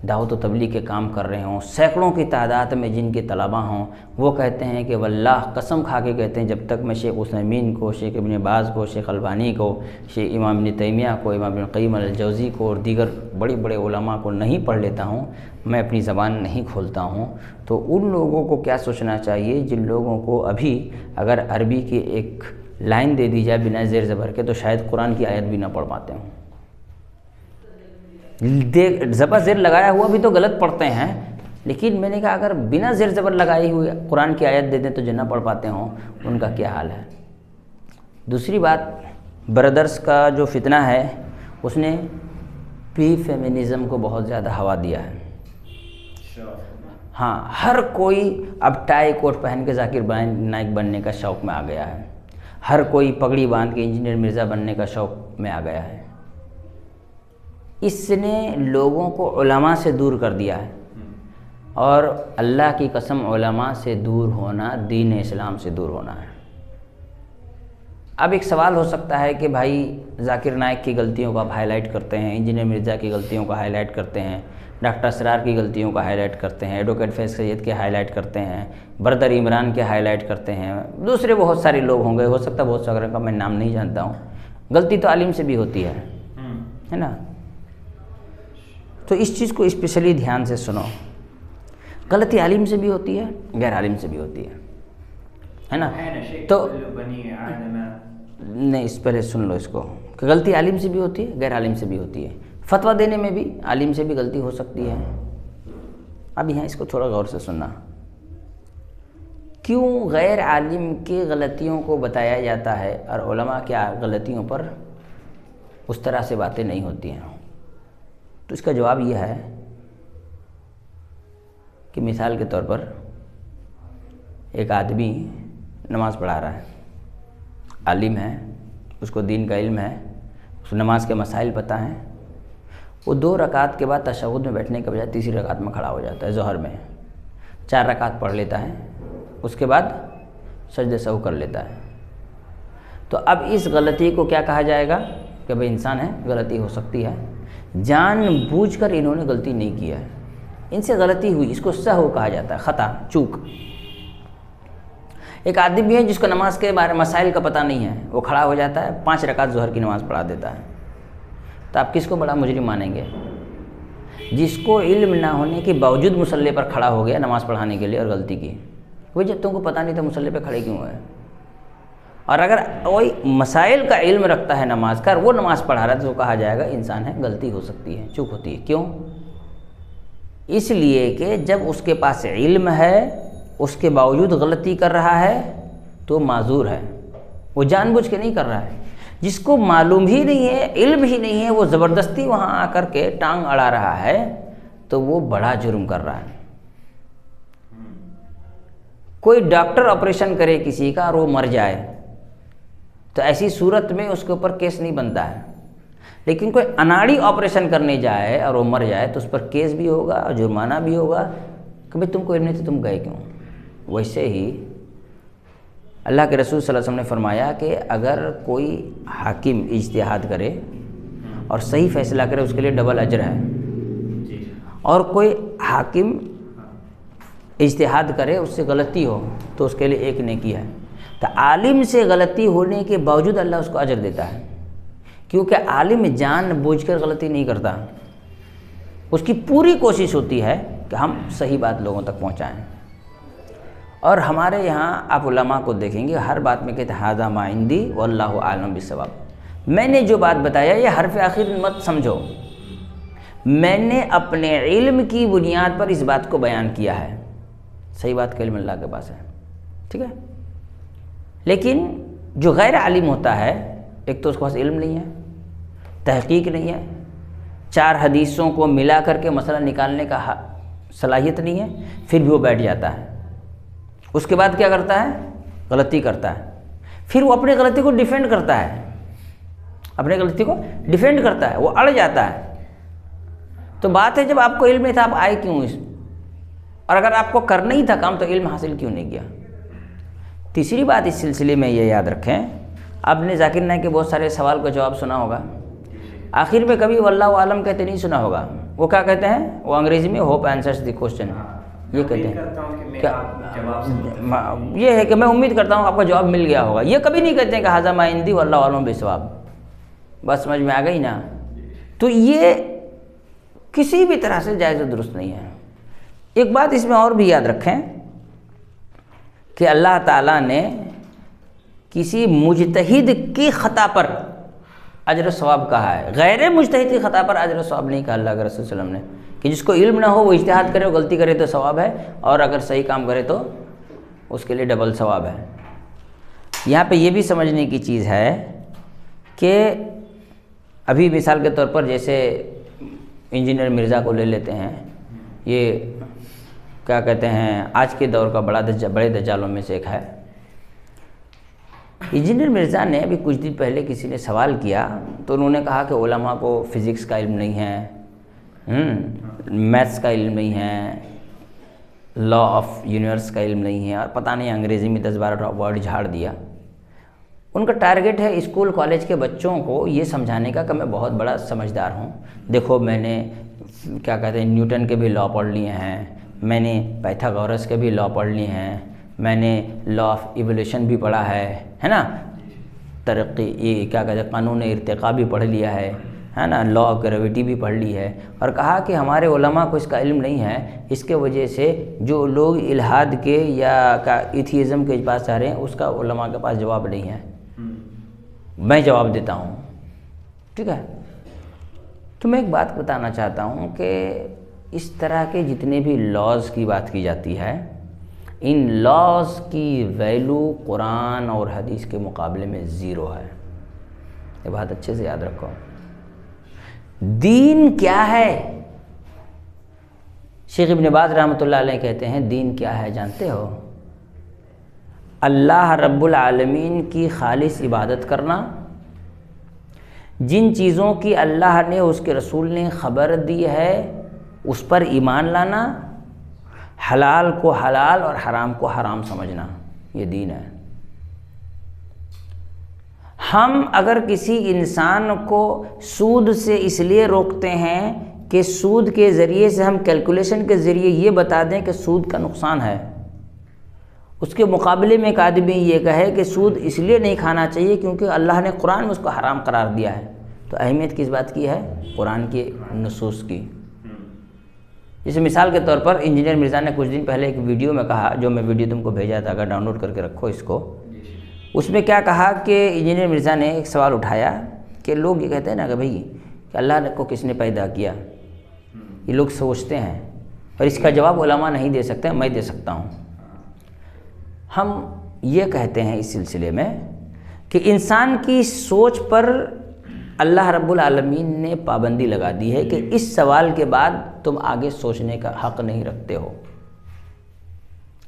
دعوت و تبلیغ کے کام کر رہے ہوں، سینکڑوں کی تعداد میں جن کے طلباء ہوں، وہ کہتے ہیں کہ واللہ قسم کھا کے کہتے ہیں جب تک میں شیخ عثیمین کو، شیخ ابن باز کو، شیخ البانی کو، شیخ امام ابن تیمیہ کو، امام ابن القیم الجوزی کو اور دیگر بڑے بڑے علماء کو نہیں پڑھ لیتا ہوں، میں اپنی زبان نہیں کھولتا ہوں۔ تو ان لوگوں کو کیا سوچنا چاہیے جن لوگوں کو ابھی اگر عربی کی ایک لائن دے دی جائے بنا زیر زبر کے تو شاید قرآن کی آیت بھی نہ پڑھ پاتے ہوں۔ زبر زیر لگایا ہوا بھی تو غلط پڑھتے ہیں، لیکن میں نے کہا اگر بنا زیر زبر لگائی ہوئی قرآن کی آیت دے دیں تو جو نہ پڑھ پاتے ہوں ان کا کیا حال ہے۔ دوسری بات، برادرز کا جو فتنہ ہے اس نے فیمنزم کو بہت زیادہ ہوا دیا ہے۔ ہاں، ہر کوئی اب ٹائی کوٹ پہن کے ذاکر نائک بننے کا شوق میں آ گیا ہے، ہر کوئی پگڑی باندھ کے انجینئر مرزا بننے کا شوق میں آ گیا ہے۔ اس نے لوگوں کو علماء سے دور کر دیا ہے، اور اللہ کی قسم علماء سے دور ہونا دین اسلام سے دور ہونا ہے۔ اب ایک سوال ہو سکتا ہے کہ بھائی ذاکر نائک کی غلطیوں کو آپ ہائی لائٹ کرتے ہیں، انجینئر مرزا کی غلطیوں کو ہائی لائٹ کرتے ہیں، ڈاکٹر اسرار کی غلطیوں کو ہائی لائٹ کرتے ہیں، ایڈوکیٹ فیض سید کے ہائی لائٹ کرتے ہیں، برادر عمران کے ہائی لائٹ کرتے ہیں، دوسرے بہت سارے لوگ ہوں گے، ہو سکتا ہے بہت سارے کا میں نام نہیں جانتا ہوں۔ غلطی تو عالم سے بھی ہوتی ہے نا، تو اس چیز کو اسپیشلی دھیان سے سنو، غلطی عالم سے بھی ہوتی ہے، غیر عالم سے بھی ہوتی ہے نا۔ تو نہیں اس پہلے سن لو اس کو کہ غلطی عالم سے بھی ہوتی ہے غیر عالم سے بھی ہوتی ہے. فتویٰ دینے میں بھی عالم سے بھی غلطی ہو سکتی ہے. اب یہاں اس کو تھوڑا غور سے سننا. کیوں غیر عالم کی غلطیوں کو بتایا جاتا ہے اور علماء کی غلطیوں پر اس طرح سے باتیں نہیں ہوتی ہیں؟ تو اس کا جواب یہ ہے کہ مثال کے طور پر ایک آدمی نماز پڑھا رہا ہے، عالم ہے، اس کو دین کا علم ہے، اس نماز کے مسائل پتہ ہیں. وہ 2 رکعت کے بعد تشہد میں بیٹھنے کے بجائے تیسری رکعت میں کھڑا ہو جاتا ہے. ظہر میں 4 رکعت پڑھ لیتا ہے، اس کے بعد سجدہ سہو کر لیتا ہے. تو اب اس غلطی کو کیا کہا جائے گا کہ بھئی انسان ہے، غلطی ہو سکتی ہے. جان بوجھ کر انہوں نے غلطی نہیں کیا ہے، ان سے غلطی ہوئی، اس کو سہو کہا جاتا ہے، خطا، چوک. ایک آدمی بھی ہے جس کو نماز کے بارے مسائل کا پتہ نہیں ہے، وہ کھڑا ہو جاتا ہے 5 رکعت ظہر کی نماز پڑھا دیتا ہے. تو آپ کس کو بڑا مجرم مانیں گے؟ جس کو علم نہ ہونے کے باوجود مصلی پر کھڑا ہو گیا نماز پڑھانے کے لیے اور غلطی کی. وہ جب تم کو پتہ نہیں تھا مصلی پہ کھڑے کیوں ہوئے. اور اگر کوئی مسائل کا علم رکھتا ہے نماز کا اور وہ نماز پڑھا رہا ہے تو کہا جائے گا انسان ہے، غلطی ہو سکتی ہے، چوک ہوتی ہے. کیوں؟ اس لیے کہ جب اس کے پاس علم ہے اس کے باوجود غلطی کر رہا ہے تو معذور ہے، وہ جان بوجھ کے نہیں کر رہا ہے. جس کو معلوم ہی نہیں ہے، علم ہی نہیں ہے، وہ زبردستی وہاں آ کر کے ٹانگ اڑا رہا ہے تو وہ بڑا جرم کر رہا ہے. کوئی ڈاکٹر آپریشن کرے کسی کا اور وہ مر جائے تو ایسی صورت میں اس کے اوپر کیس نہیں بنتا ہے. لیکن کوئی اناڑی آپریشن کرنے جائے اور وہ مر جائے تو اس پر کیس بھی ہوگا اور جرمانہ بھی ہوگا کہ بھئی تم کو علم نہیں تھا، تم گئے کیوں. ویسے ہی اللہ کے رسول صلی اللہ علیہ وسلم نے فرمایا کہ اگر کوئی حاکم اجتہاد کرے اور صحیح فیصلہ کرے اس کے لیے ڈبل اجر ہے، اور کوئی حاکم اجتہاد کرے اس سے غلطی ہو تو اس کے لیے 1 نیکی ہے. تو عالم سے غلطی ہونے کے باوجود اللہ اس کو اجر دیتا ہے، کیونکہ عالم جان بوجھ کر غلطی نہیں کرتا، اس کی پوری کوشش ہوتی ہے کہ ہم صحیح بات لوگوں تک پہنچائیں. اور ہمارے یہاں آپ علماء کو دیکھیں گے ہر بات میں کہتے ہیں ھذا ما عندی واللہ اعلم بالصواب. میں نے جو بات بتایا یہ حرف آخر مت سمجھو، میں نے اپنے علم کی بنیاد پر اس بات کو بیان کیا ہے. صحیح بات کا علم اللہ کے پاس ہے، ٹھیک ہے. لیکن جو غیر عالم ہوتا ہے، ایک تو اس کے پاس علم نہیں ہے، تحقیق نہیں ہے، 4 حدیثوں کو ملا کر کے مسئلہ نکالنے کا صلاحیت نہیں ہے، پھر بھی وہ بیٹھ جاتا ہے. اس کے بعد کیا کرتا ہے؟ غلطی کرتا ہے، پھر وہ اپنی غلطی کو ڈیفینڈ کرتا ہے، اپنی غلطی کو ڈیفینڈ کرتا ہے، وہ اڑ جاتا ہے. تو بات ہے جب آپ کو علم نہیں تھا آپ آئے کیوں اس، اور اگر آپ کو کرنا ہی تھا کام تو علم حاصل کیوں نہیں کیا. تیسری بات اس سلسلے میں یہ یاد رکھیں، آپ نے ذاکر نائک کے بہت سارے سوال کا جواب سنا ہوگا، آخر میں کبھی واللہ عالم کہتے نہیں سنا ہوگا. وہ کیا کہتے ہیں؟ وہ انگریزی میں ہوپ آنسرس دی کوسچن یہ کہتے ہیں. یہ ہے کہ میں امید کرتا ہوں آپ کا جواب مل گیا ہوگا. یہ کبھی نہیں کہتے ہیں کہ ھذا ما عندی واللہ اعلم بالصواب. بس سمجھ میں آ گئی نا. تو یہ کسی بھی طرح سے جائز و درست نہیں ہے. ایک بات اس میں اور بھی یاد رکھیں کہ اللہ تعالیٰ نے کسی مجتہد کی خطا پر اجر و ثواب کہا ہے، غیر مجتہد کی خطا پر اجر و ثواب نہیں کہا اللہ کے رسول صلی اللہ علیہ وسلم نے. کہ جس کو علم نہ ہو وہ اجتہاد کرے، وہ غلطی کرے تو ثواب ہے، اور اگر صحیح کام کرے تو اس کے لیے ڈبل ثواب ہے. یہاں پہ یہ بھی سمجھنے کی چیز ہے کہ ابھی مثال کے طور پر جیسے انجینئر مرزا کو لے لیتے ہیں، یہ کیا کہتے ہیں آج کے دور کا بڑے دجالوں میں سے ایک ہے. انجینئر مرزا نے ابھی کچھ دن پہلے کسی نے سوال کیا تو انہوں نے کہا کہ علماء کو فزکس کا علم نہیں ہے، میتھس کا علم نہیں ہے، لا آف یونیورس کا علم نہیں ہے، اور پتہ نہیں انگریزی میں 10-12 ورڈ جھاڑ دیا. ان کا ٹارگیٹ ہے اسکول کالج کے بچوں کو یہ سمجھانے کا کہ میں بہت بڑا سمجھدار ہوں، دیکھو میں نے کیا کہتے ہیں نیوٹن کے بھی لا پڑھ لیے ہیں، میں نے پائتھاگورس کے بھی لا پڑھ لیے ہیں، میں نے لا آف ایولیوشن بھی پڑھا ہے نا، ترقی یہ کیا کہتے ہیں قانون ارتقاء بھی پڑھ لیا ہے نا، لا آف گریویٹی بھی پڑھ لی ہے. اور کہا کہ ہمارے علماء کو اس کا علم نہیں ہے، اس کے وجہ سے جو لوگ الحاد کے یا ایتھیزم کے پاس جا رہے ہیں اس کا علماء کے پاس جواب نہیں ہے. میں جواب دیتا ہوں، ٹھیک ہے؟ تو میں ایک بات بتانا چاہتا ہوں کہ اس طرح کے جتنے بھی لاز کی بات کی جاتی ہے، ان لاز کی ویلو قرآن اور حدیث کے مقابلے میں زیرو ہے۔ یہ بات اچھے سے یاد رکھو۔ دین کیا ہے؟ شیخ ابن باز رحمۃ اللہ علیہ کہتے ہیں دین کیا ہے جانتے ہو؟ اللہ رب العالمین کی خالص عبادت کرنا، جن چیزوں کی اللہ نے اس کے رسول نے خبر دی ہے اس پر ایمان لانا، حلال کو حلال اور حرام کو حرام سمجھنا، یہ دین ہے۔ ہم اگر کسی انسان کو سود سے اس لیے روکتے ہیں کہ سود کے ذریعے سے ہم کیلکولیشن کے ذریعے یہ بتا دیں کہ سود کا نقصان ہے، اس کے مقابلے میں ایک آدمی یہ کہے کہ سود اس لیے نہیں کھانا چاہیے کیونکہ اللہ نے قرآن میں اس کو حرام قرار دیا ہے، تو اہمیت کس بات کی ہے؟ قرآن کے نصوص کی۔ جیسے مثال کے طور پر انجینئر مرزا نے کچھ دن پہلے ایک ویڈیو میں کہا، جو میں ویڈیو تم کو بھیجا تھا، اگر ڈاؤن لوڈ کر کے رکھو اس کو، اس میں کیا کہا کہ انجینئر مرزا نے ایک سوال اٹھایا کہ لوگ یہ کہتے ہیں نا کہ بھائی کہ اللہ کو کس نے پیدا کیا، یہ لوگ سوچتے ہیں اور اس کا جواب علماء نہیں دے سکتے، میں دے سکتا ہوں۔ ہم یہ کہتے ہیں اس سلسلے میں کہ انسان کی سوچ پر اللہ رب العالمین نے پابندی لگا دی ہے کہ اس سوال کے بعد تم آگے سوچنے کا حق نہیں رکھتے ہو۔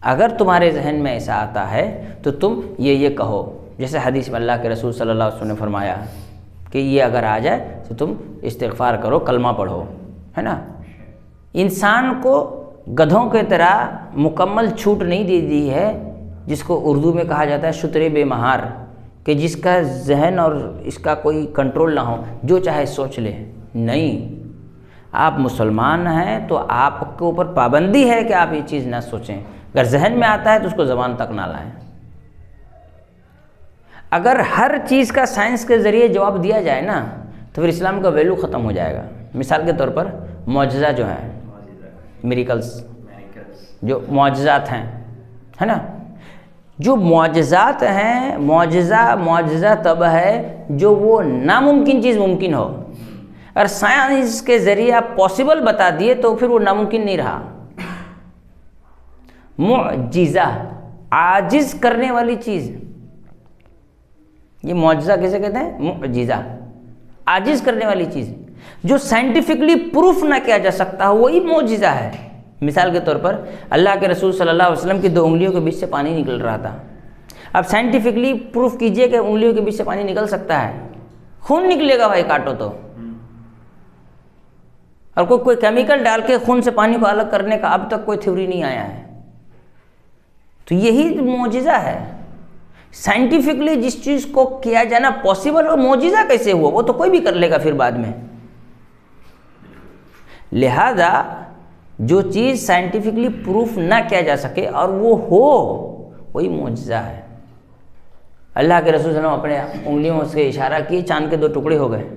اگر تمہارے ذہن میں ایسا آتا ہے تو تم یہ کہو، جیسے حدیث میں اللہ کے رسول صلی اللہ علیہ وسلم نے فرمایا کہ یہ اگر آ جائے تو تم استغفار کرو، کلمہ پڑھو، ہے نا؟ انسان کو گدھوں کے طرح مکمل چھوٹ نہیں دے دی ہے، جس کو اردو میں کہا جاتا ہے شتر بے مہار، کہ جس کا ذہن اور اس کا کوئی کنٹرول نہ ہو، جو چاہے سوچ لے۔ نہیں، آپ مسلمان ہیں تو آپ کے اوپر پابندی ہے کہ آپ یہ چیز نہ سوچیں، اگر ذہن میں آتا ہے تو اس کو زبان تک نہ لائیں۔ اگر ہر چیز کا سائنس کے ذریعے جواب دیا جائے نا تو پھر اسلام کا ویلو ختم ہو جائے گا۔ مثال کے طور پر معجزہ جو ہیں، میریکلز، جو معجزات ہیں، ہے نا؟ جو معجزات ہیں، معجزہ تب ہے جو وہ ناممکن چیز ممکن ہو۔ اگر سائنس کے ذریعے آپ پاسبل بتا دیے تو پھر وہ ناممکن نہیں رہا۔ معجزہ، عاجز کرنے والی چیز، یہ معجزہ کیسے کہتے ہیں؟ معجزہ، عاجز کرنے والی چیز، جو سائنٹیفکلی پروف نہ کیا جا سکتا ہو، وہی معجزہ ہے۔ مثال کے طور پر اللہ کے رسول صلی اللہ علیہ وسلم کی 2 انگلیوں کے بیچ سے پانی نکل رہا تھا۔ اب سائنٹیفکلی پروف کیجئے کہ انگلیوں کے بیچ سے پانی نکل سکتا ہے، خون نکلے گا بھائی، کاٹو تو۔ اور کوئی کیمیکل ڈال کے خون سے پانی کو الگ کرنے کا اب تک کوئی تھیوری نہیں آیا ہے۔ تو یہی معجزہ ہے۔ سائنٹیفکلی جس چیز کو کیا جانا پاسبل اور معجزہ کیسے ہوا؟ وہ تو کوئی بھی کر لے گا پھر بعد میں۔ لہذا جو چیز سائنٹیفکلی پروف نہ کیا جا سکے اور وہ ہو، وہی معجزہ ہے۔ اللہ کے رسول صلی اللہ علیہ وسلم اپنے انگلیوں سے اشارہ کیے، چاند کے 2 ٹکڑے ہو گئے۔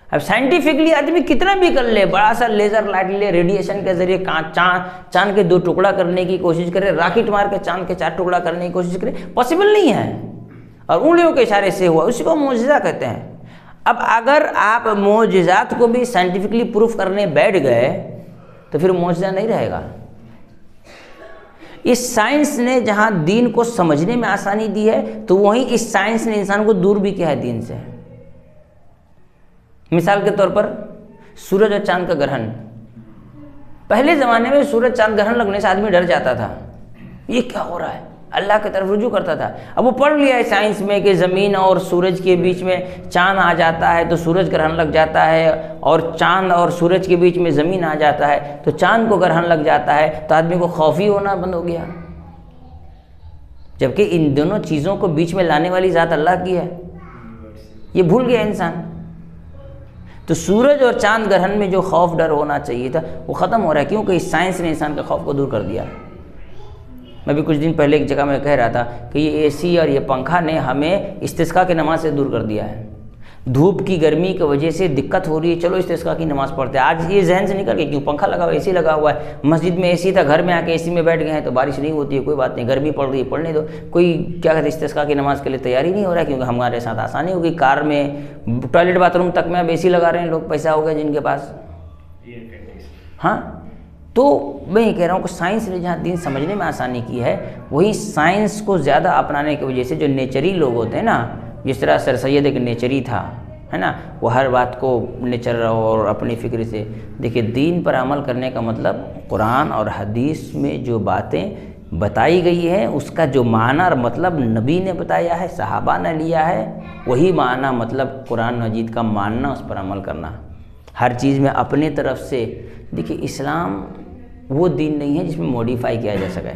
اب سائنٹیفکلی آدمی کتنا بھی کر لے، بڑا سا لیزر لائٹ لے، ریڈیشن کے ذریعے چاند کے 2 ٹکڑا کرنے کی کوشش کرے، راکٹ مار کے چاند کے 4 ٹکڑا کرنے کی کوشش کرے، پاسبل نہیں ہے، اور انگلیوں کے اشارے سے ہوا، اسی کو معجزہ کہتے ہیں۔ اب اگر آپ معجزات کو بھی سائنٹیفکلی پروف کرنے بیٹھ گئے تو پھر معجزہ نہیں رہے گا۔ اس سائنس نے جہاں دین کو سمجھنے میں آسانی دی ہے تو وہیں اس سائنس نے انسان کو دور بھی کیا ہے دین سے۔ مثال کے طور پر سورج اور چاند کا گرہن، پہلے زمانے میں سورج چاند گرہن لگنے سے آدمی ڈر جاتا تھا، یہ کیا ہو رہا ہے، اللہ کی طرف رجوع کرتا تھا۔ اب وہ پڑھ لیا ہے سائنس میں کہ زمین اور سورج کے بیچ میں چاند آ جاتا ہے تو سورج گرہن لگ جاتا ہے، اور چاند اور سورج کے بیچ میں زمین آ جاتا ہے تو چاند کو گرہن لگ جاتا ہے، تو آدمی کو خوف ہی ہونا بند ہو گیا، جبکہ ان دونوں چیزوں کو بیچ میں لانے والی ذات اللہ کی ہے، یہ بھول گیا انسان۔ تو سورج اور چاند گرہن میں جو خوف ڈر ہونا چاہیے تھا وہ ختم ہو رہا ہے، کیونکہ اس سائنس نے انسان کے خوف کو دور کر دیا۔ میں بھی کچھ دن پہلے ایک جگہ میں کہہ رہا تھا کہ یہ اے سی اور یہ پنکھا نے ہمیں استسقاء کی نماز سے دور کر دیا ہے۔ دھوپ کی گرمی کی وجہ سے دقت ہو رہی ہے، چلو استسقاء کی نماز پڑھتے ہیں. آج یہ ذہن سے نکل کے کیوں پنکھا لگا ہوا ہے، اے سی لگا ہوا ہے، مسجد میں اے سی تھا، گھر میں آ کے اے سی میں بیٹھ گئے ہیں تو بارش نہیں ہوتی ہے، کوئی بات نہیں، گرمی پڑ رہی ہے پڑھنے دو. کوئی کیا کہتے ہیں استسقاء کی نماز کے لیے تیاری نہیں ہو رہا ہے کیونکہ ہمارے ساتھ آسانی ہوگی. کار میں ٹوائلٹ باتھ روم تک میں اب اے سی لگا رہے ہیں لوگ، پیسہ ہو گیا جن کے پاس. ہاں تو میں یہ کہہ رہا ہوں کہ سائنس نے جہاں دین سمجھنے میں آسانی کی ہے، وہی سائنس کو زیادہ اپنانے کی وجہ سے جو نیچری لوگ ہوتے ہیں نا، جس طرح سر سید ایک نیچری تھا ہے نا، وہ ہر بات کو نیچر اور اپنی فکر سے دیکھیے. دین پر عمل کرنے کا مطلب قرآن اور حدیث میں جو باتیں بتائی گئی ہیں اس کا جو معنی اور مطلب نبی نے بتایا ہے، صحابہ نے لیا ہے، وہی معنی مطلب قرآن مجید کا ماننا، اس پر عمل کرنا. ہر چیز میں اپنے طرف سے دیکھیے. اسلام وہ دین نہیں ہے جس میں موڈیفائی کیا جا سکے.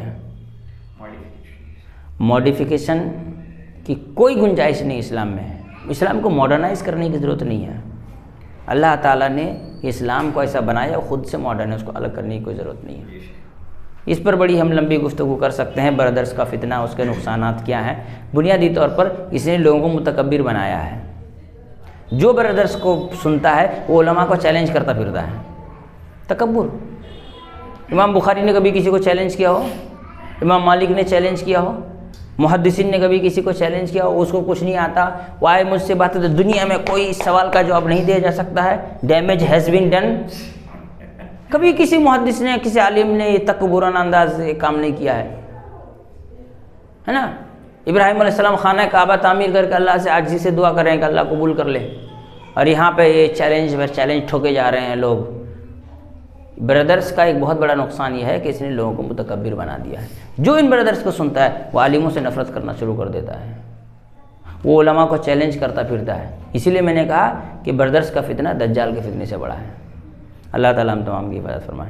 موڈیفیکیشن کی کوئی گنجائش نہیں اسلام میں ہے. اسلام کو ماڈرنائز کرنے کی ضرورت نہیں ہے. اللہ تعالیٰ نے اسلام کو ایسا بنایا، خود سے ماڈرن ہے، اس کو الگ کرنے کی کوئی ضرورت نہیں ہے. اس پر بڑی ہم لمبی گفتگو کر سکتے ہیں. بردرس کا فتنہ، اس کے نقصانات کیا ہیں. بنیادی طور پر اس نے لوگوں کو متکبر بنایا ہے. جو بردرس کو سنتا ہے وہ علماء کو چیلنج کرتا پھرتا ہے. تکبر. امام بخاری نے کبھی کسی کو چیلنج کیا ہو؟ امام مالک نے چیلنج کیا ہو؟ محدثین نے کبھی کسی کو چیلنج کیا ہو؟ اس کو کچھ نہیں آتا، وہ آئے مجھ سے بات ہے تو دنیا میں کوئی اس سوال کا جواب نہیں دیا جا سکتا ہے. Damage has been done. کبھی کسی محدث نے، کسی عالم نے یہ تکبرانہ انداز سے کام نہیں کیا ہے نا. ابراہیم علیہ السلام خانہ کعبہ تعمیر کر کے اللہ سے عاجزی سے دعا کر رہے ہیں کہ اللہ قبول کر لے، اور یہاں پہ یہ چیلنج ٹھوکے جا رہے ہیں لوگ. برادرس کا ایک بہت بڑا نقصان یہ ہے کہ اس نے لوگوں کو متکبر بنا دیا ہے. جو ان برادرس کو سنتا ہے وہ عالموں سے نفرت کرنا شروع کر دیتا ہے، وہ علماء کو چیلنج کرتا پھرتا ہے. اسی لیے میں نے کہا کہ برادرس کا فتنہ دجال کے فتنے سے بڑا ہے. اللہ تعالیٰ ہم تمام کی حفاظت فرمائے.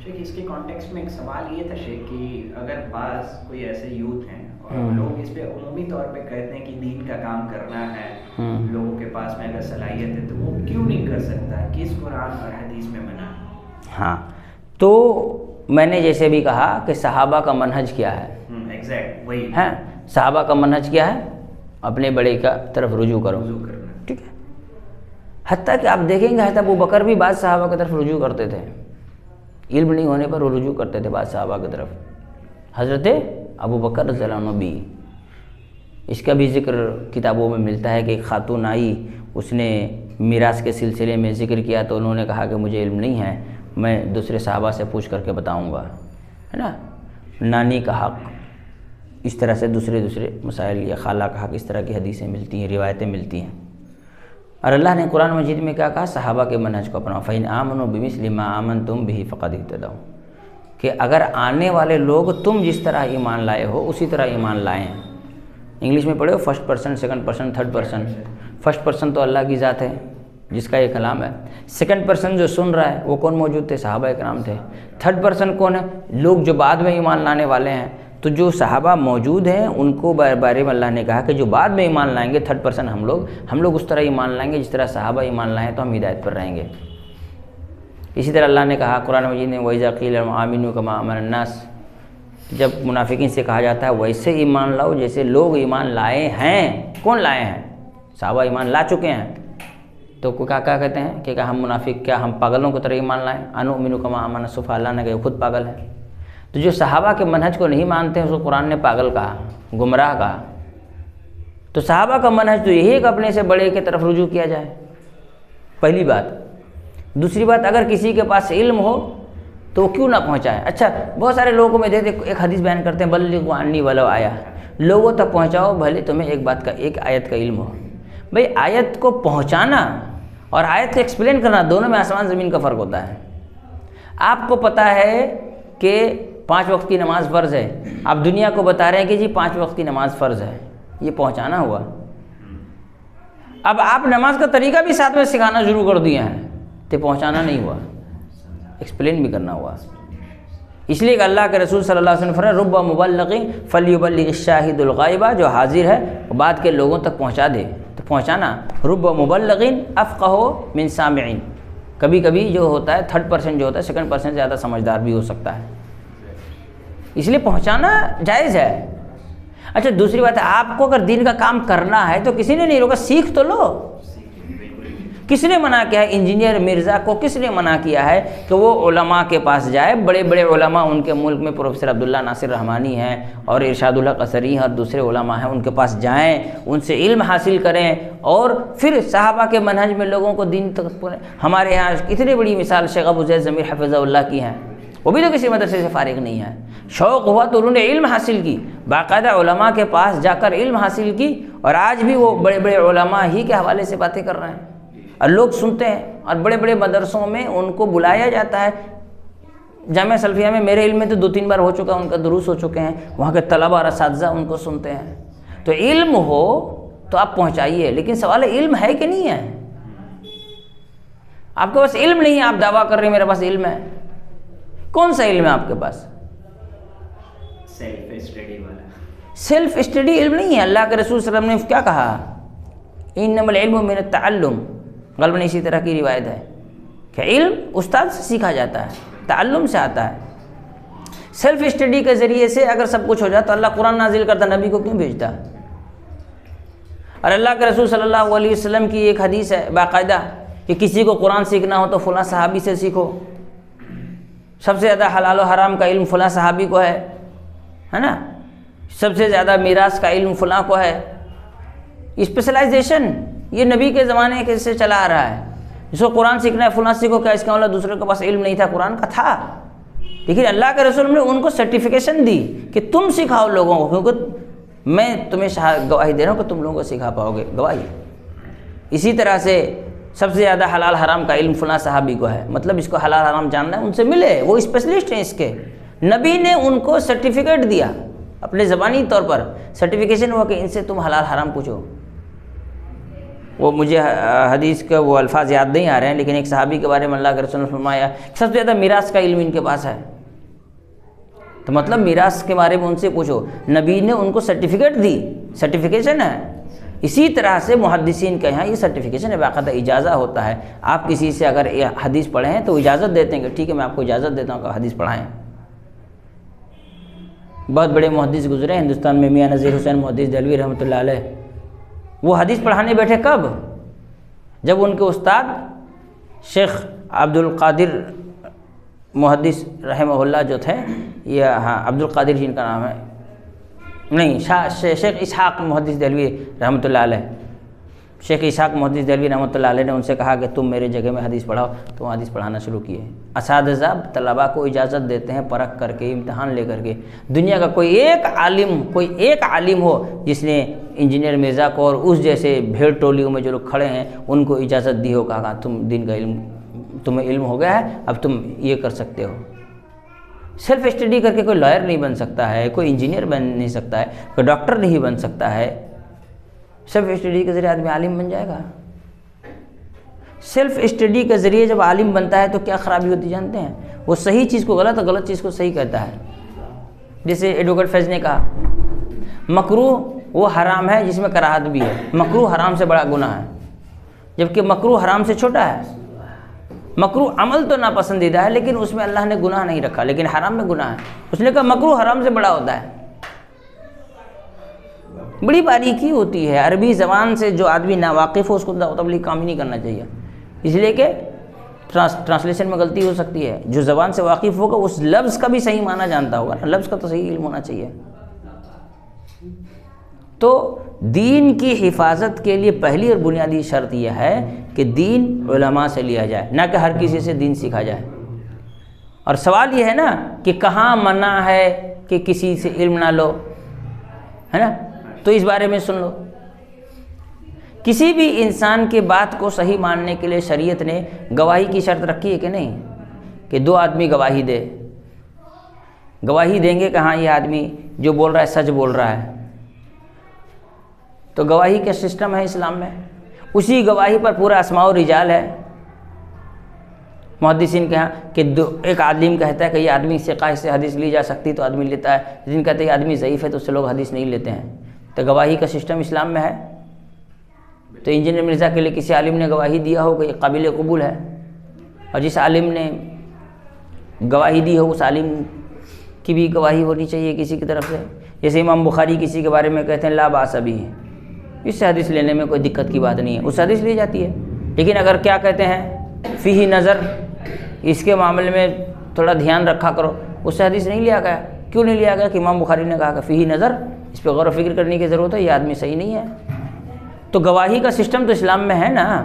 شیخ اس کے کانٹیکسٹ میں ایک سوال یہ تھا شیخ کہ اگر بعض کوئی ایسے یوتھ ہیں اور لوگ اس پہ عمومی طور پہ کہتے ہیں کہ دین کا کام کرنا ہے، لوگوں کے پاس میں اگر صلاحیت ہے تو وہ کیوں نہیں کر سکتا؟ کس قرآن اور حدیث میں منع؟ ہاں تو میں نے جیسے بھی کہا کہ صحابہ کا منہج کیا ہے. ایگزیکٹ وہی ہے صحابہ کا منہج کیا ہے؟ اپنے بڑے کا طرف رجوع کرو. ٹھیک ہے. حتیٰ کہ آپ دیکھیں گے حضرت ابو بکر بھی بعض صحابہ کی طرف رجوع کرتے تھے. علم نہیں ہونے پر وہ رجوع کرتے تھے بعض صحابہ کی طرف. حضرت ابو بکر رضی اللہ عنہ بھی، اس کا بھی ذکر کتابوں میں ملتا ہے کہ ایک خاتون آئی، اس نے میراث کے سلسلے میں ذکر کیا تو انہوں نے کہا کہ مجھے علم نہیں ہے، میں دوسرے صحابہ سے پوچھ کر کے بتاؤں گا، ہے نا. نانی کا حق، اس طرح سے دوسرے مسائل، یا خالہ کا حق، اس طرح کی حدیثیں ملتی ہیں، روایتیں ملتی ہیں. اور اللہ نے قرآن مجید میں کیا کہا؟ صحابہ کے منہج کو اپناؤ. فَإِنْ آمَنُوا بِمِثْلِ مَا آمَنْتُمْ بِهِ فَقَدِ اهْتَدَوْا، کہ اگر آنے والے لوگ تم جس طرح ایمان لائے ہو اسی طرح ایمان لائے ہیں. انگلش میں پڑھے ہو first person, second person, third person. First person تو اللہ کی ذات ہے جس کا یہ کلام ہے. سیکنڈ پرسن جو سن رہا ہے وہ کون موجود تھے؟ صحابہ کرام تھے. تھرڈ پرسن کون ہے؟ لوگ جو بعد میں ایمان لانے والے ہیں. تو جو صحابہ موجود ہیں ان کو بارے میں اللہ نے کہا کہ جو بعد میں ایمان لائیں گے، تھرڈ پرسن ہم لوگ اس طرح ایمان لائیں گے جس طرح صحابہ ایمان لائیں تو ہم ہدایت پر رہیں گے. اسی طرح اللہ نے کہا قرآن مجید میں وَإِذَا قِيلَ لَهُمْ آمِنُوا كَمَا آمَنَ النَّاسُ، جب منافقین سے کہا جاتا ہے ویسے ایمان لاؤ جیسے لوگ ایمان لائے ہیں. کون لائے ہیں؟ صحابہ ایمان لا چکے ہیں. تو کیا کہتے ہیں کہ ہم منافق، کیا ہم پاگلوں کی طرح ایمان لائیں؟ اَنُؤْمِنُ كَمَا آمَنَ السُّفَهَاءُ، اللہ نے کہا خود پاگل ہیں. تو جو صحابہ کے منہج کو نہیں مانتے ہیں اس کو قرآن نے پاگل کہا، گمراہ کہا. تو صحابہ کا منہج تو یہی ہے کہ اپنے سے بڑے کی طرف رجوع کیا جائے، پہلی بات. دوسری بات، اگر کسی کے پاس علم ہو تو وہ کیوں نہ پہنچائے. اچھا بہت سارے لوگوں کو میں دیکھتے ایک حدیث بیان کرتے ہیں بلغوا عنی ولو آیا، لوگوں تک پہنچاؤ بھلے تمہیں ایک بات کا، ایک آیت کا علم ہو. بھئی آیت کو پہنچانا اور آیت کو ایکسپلین کرنا دونوں میں آسمان زمین کا فرق ہوتا ہے. آپ کو پتہ ہے کہ 5 وقت کی نماز فرض ہے، آپ دنیا کو بتا رہے ہیں کہ جی 5 وقت کی نماز فرض ہے، یہ پہنچانا ہوا. اب آپ نماز کا طریقہ بھی ساتھ میں سکھانا شروع کر دیے ہیں تو پہنچانا نہیں ہوا، ایکسپلین بھی کرنا ہوا. اس لیے کہ اللہ کے رسول صلی اللہ علیہ وسلم نے فرمایا رب مبلغ فلیبلغ الشاہد الغائب، جو حاضر ہے وہ بعد کے لوگوں تک پہنچا دے. تو پہنچانا رب مبلغ افقہ من سامعین، کبھی کبھی جو ہوتا ہے تھرڈ پرسن جو ہوتا ہے سیکنڈ پرسن زیادہ سمجھدار بھی ہو سکتا ہے، اس لیے پہنچانا جائز ہے. اچھا دوسری بات ہے، آپ کو اگر دین کا کام کرنا ہے تو کسی نے نہیں روکا، سیکھ تو لو۔ کس نے منع کیا ہے؟ انجینئر مرزا کو کس نے منع کیا ہے کہ وہ علماء کے پاس جائے؟ بڑے بڑے علماء ان کے ملک میں پروفیسر عبداللہ ناصر رحمانی ہیں اور ارشاد الحق اثری ہیں اور دوسرے علماء ہیں، ان کے پاس جائیں، ان سے علم حاصل کریں اور پھر صحابہ کے منہج میں لوگوں کو دین تک پہنچائیں۔ ہمارے یہاں اتنی بڑی مثال شیخ ابو زید ضمیر حفظہ اللہ کی ہیں، وہ بھی تو کسی مدرسے سے فارغ نہیں ہے، شوق ہوا تو انہوں نے علم حاصل کی، باقاعدہ علماء کے پاس جا کر علم حاصل کی، اور آج بھی وہ بڑے بڑے علماء ہی کے حوالے سے باتیں کر رہے ہیں اور لوگ سنتے ہیں، اور بڑے بڑے مدرسوں میں ان کو بلایا جاتا ہے۔ جامعہ سلفیہ میں میرے علم میں تو 2-3 بار ہو چکا ہے، ان کا دروس ہو چکے ہیں، وہاں کے طلبہ اور اساتذہ ان کو سنتے ہیں۔ تو علم ہو تو آپ پہنچائیے، لیکن سوال ہے علم ہے کہ نہیں ہے؟ آپ کے پاس علم نہیں ہے، آپ دعویٰ کر رہے ہیں میرے پاس علم ہے۔ کون سا علم ہے آپ کے پاس؟ سیلف اسٹڈی والا۔ سیلف اسٹڈی علم نہیں ہے۔ اللہ کے رسول صلی اللہ علیہ وسلم نے کیا کہا؟ انما العلم من التعلم، غالباً اسی طرح کی روایت ہے کہ علم استاد سے سیکھا جاتا ہے، تعلم سے آتا ہے۔ سیلف اسٹڈی کے ذریعے سے اگر سب کچھ ہو جاتا تو اللہ قرآن نازل کرتا، نبی کو کیوں بھیجتا؟ اور اللہ کے رسول صلی اللہ علیہ وسلم کی ایک حدیث ہے باقاعدہ کہ کسی کو قرآن سیکھنا ہو تو فلاں صحابی سے سیکھو، سب سے زیادہ حلال و حرام کا علم فلاں صحابی کو ہے نا، سب سے زیادہ میراث کا علم فلاں کو ہے۔ اسپیشلائزیشن یہ نبی کے زمانے سے چلا آ رہا ہے، جس کو قرآن سیکھنا ہے فلاں سیکھو، کیا اس کا مطلب دوسرے کے پاس علم نہیں تھا؟ قرآن کا تھا، لیکن اللہ کے رسول نے ان کو سرٹیفکیشن دی کہ تم سکھاؤ لوگوں کو، کیونکہ میں تمہیں گواہی دے رہا ہوں کہ تم لوگوں کو سکھا پاؤ گے، گواہی۔ اسی طرح سے سب سے زیادہ حلال حرام کا علم فلاں صحابی کو ہے، مطلب اس کو حلال حرام جاننا ہے، ان سے ملے، وہ اسپیشلسٹ ہیں اس کے۔ نبی نے ان کو سرٹیفکیٹ دیا، اپنے زبانی طور پر سرٹیفکیشن ہوا کہ ان سے تم حلال حرام پوچھو۔ وہ مجھے حدیث کے وہ الفاظ یاد نہیں آ رہے ہیں، لیکن ایک صحابی کے بارے میں اللہ کے رسول نے فرمایا سب سے زیادہ میراث کا علم ان کے پاس ہے، تو مطلب میراث کے بارے میں ان سے پوچھو۔ نبی نے ان کو سرٹیفکیٹ دی، سرٹیفکیشن ہے۔ اسی طرح سے محدثین کے یہاں یہ سرٹیفکیشن ہے، باقاعدہ اجازہ ہوتا ہے۔ آپ کسی سے اگر حدیث پڑھیں ہیں تو اجازت دیتے ہیں کہ ٹھیک ہے میں آپ کو اجازت دیتا ہوں کہ حدیث پڑھائیں۔ بہت بڑے محدث گزرے ہندوستان میں، میاں نذیر حسین محدث دہلوی رحمۃ اللہ علیہ، وہ حدیث پڑھانے بیٹھے کب؟ جب ان کے استاد شیخ عبد القادر محدث رحمہ اللہ جو تھے، یہ ہاں عبد القادر جن کا نام ہے، نہیں شیخ اسحاق محدث دہلوی رحمۃ اللہ علیہ، شیخ اسحاق محدث دہلوی رحمۃ اللہ علیہ نے ان سے کہا کہ تم میرے جگہ میں حدیث پڑھاؤ، تو وہ حدیث پڑھانا شروع کیے۔ اساتذہ طلباء کو اجازت دیتے ہیں پرکھ کر کے، امتحان لے کر کے۔ دنیا کا کوئی ایک عالم ہو جس نے انجینئر مرزا کو اور اس جیسے بھیڑ ٹولیوں میں جو لوگ کھڑے ہیں ان کو اجازت دی ہو، کہا تم دین کا علم، تمہیں علم ہو گیا ہے، اب تم یہ کر سکتے ہو۔ سیلف اسٹڈی کر کے کوئی لائر نہیں بن سکتا ہے، کوئی انجینئر بن نہیں سکتا ہے، کوئی ڈاکٹر نہیں بن سکتا ہے۔ سیلف اسٹڈی کے ذریعے آدمی عالم بن جائے گا۔ سیلف اسٹڈی کے ذریعے جب عالم بنتا ہے تو کیا خرابی ہوتی جانتے ہیں؟ وہ صحیح چیز کو غلط اور غلط چیز کو صحیح کہتا ہے۔ جیسے ایڈوکیٹ فیض نے کہا مکروہ وہ حرام ہے جس میں کراہت بھی ہے، مکروہ حرام سے بڑا گناہ ہے، جبکہ مکروہ حرام سے چھوٹا ہے۔ مکروہ عمل تو ناپسندیدہ ہے لیکن اس میں اللہ نے گناہ نہیں رکھا، لیکن حرام میں گناہ ہے۔ اس نے کہا مکروہ حرام سے بڑا ہوتا ہے۔ بڑی باریکی ہوتی ہے، عربی زبان سے جو آدمی ناواقف ہو اس کو دعوت تبلیغ کام ہی نہیں کرنا چاہیے، اس لیے کہ ٹرانسلیشن میں غلطی ہو سکتی ہے۔ جو زبان سے واقف ہوگا اس لفظ کا بھی صحیح معنی جانتا ہوگا، لفظ کا تو صحیح علم ہونا چاہیے۔ تو دین کی حفاظت کے لیے پہلی اور بنیادی شرط یہ ہے کہ دین علماء سے لیا جائے، نہ کہ ہر کسی سے دین سیکھا جائے۔ اور سوال یہ ہے نا کہ کہاں منع ہے کہ کسی سے علم نہ لو، ہے نا؟ تو اس بارے میں سن لو، کسی بھی انسان کے بات کو صحیح ماننے کے لیے شریعت نے گواہی کی شرط رکھی ہے کہ نہیں؟ کہ 2 آدمی گواہی دے، گواہی دیں گے کہ ہاں یہ آدمی جو بول رہا ہے سچ بول رہا ہے۔ تو گواہی کا سسٹم ہے اسلام میں، اسی گواہی پر پورا اسماء و رجال ہے۔ محدثین کے ہاں کہ ایک عالم کہتا ہے کہ یہ آدمی ثقہ سے حدیث لی جا سکتی تو آدمی لیتا ہے، جن کہتے ہیں یہ آدمی ضعیف ہے تو اس سے لوگ حدیث نہیں لیتے ہیں۔ تو گواہی کا سسٹم اسلام میں ہے۔ تو انجینئر مرزا کے لیے کسی عالم نے گواہی دیا ہو کہ یہ قابل قبول ہے، اور جس عالم نے گواہی دی ہو اس عالم کی بھی گواہی ہونی چاہیے کسی کی طرف سے۔ جیسے امام بخاری کسی کے بارے میں کہتے ہیں لا باس بھی ہے، اس سے حدیث لینے میں کوئی دقت کی بات نہیں ہے، اس سے حدیث لی جاتی ہے. لیکن اگر کیا کہتے ہیں فیہ نظر، اس کے معاملے میں تھوڑا دھیان رکھا کرو، اس سے حدیث نہیں لیا گیا. کیوں نہیں لیا گیا؟ کہ امام بخاری نے کہا کہ فیہ نظر، اس پہ غور و فکر کرنے کی ضرورت ہے، یہ آدمی صحیح نہیں ہے. تو گواہی کا سسٹم تو اسلام میں ہے نا.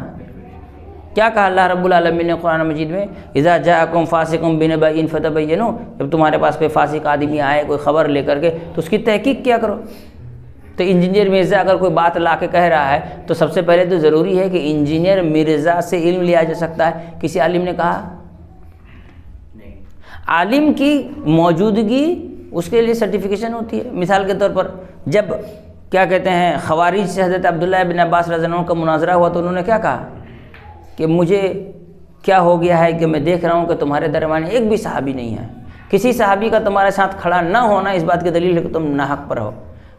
کیا کہا اللہ رب العالمین نے قرآن مجید میں؟ اذا جاءکم فاسق بنبأ فتبینوا، جب تمہارے پاس کوئی فاسق آدمی آئے کوئی خبر لے کر کے تو اس کی تحقیق کیا کرو. تو انجینئر مرزا اگر کوئی بات لا کے کہہ رہا ہے تو سب سے پہلے تو ضروری ہے کہ انجینئر مرزا سے علم لیا جا سکتا ہے. کسی عالم نے کہا؟ عالم کی موجودگی اس کے لیے سرٹیفکیشن ہوتی ہے. مثال کے طور پر جب کیا کہتے ہیں خوارج سے حضرت عبداللہ بن عباس رضی اللہ عنہ کا مناظرہ ہوا تو انہوں نے کیا کہا کہ مجھے کیا ہو گیا ہے کہ میں دیکھ رہا ہوں کہ تمہارے درمیان ایک بھی صحابی نہیں ہے، کسی صحابی کا تمہارے ساتھ کھڑا نہ ہونا اس بات کی دلیل ہے کہ تم ناحق پر ہو.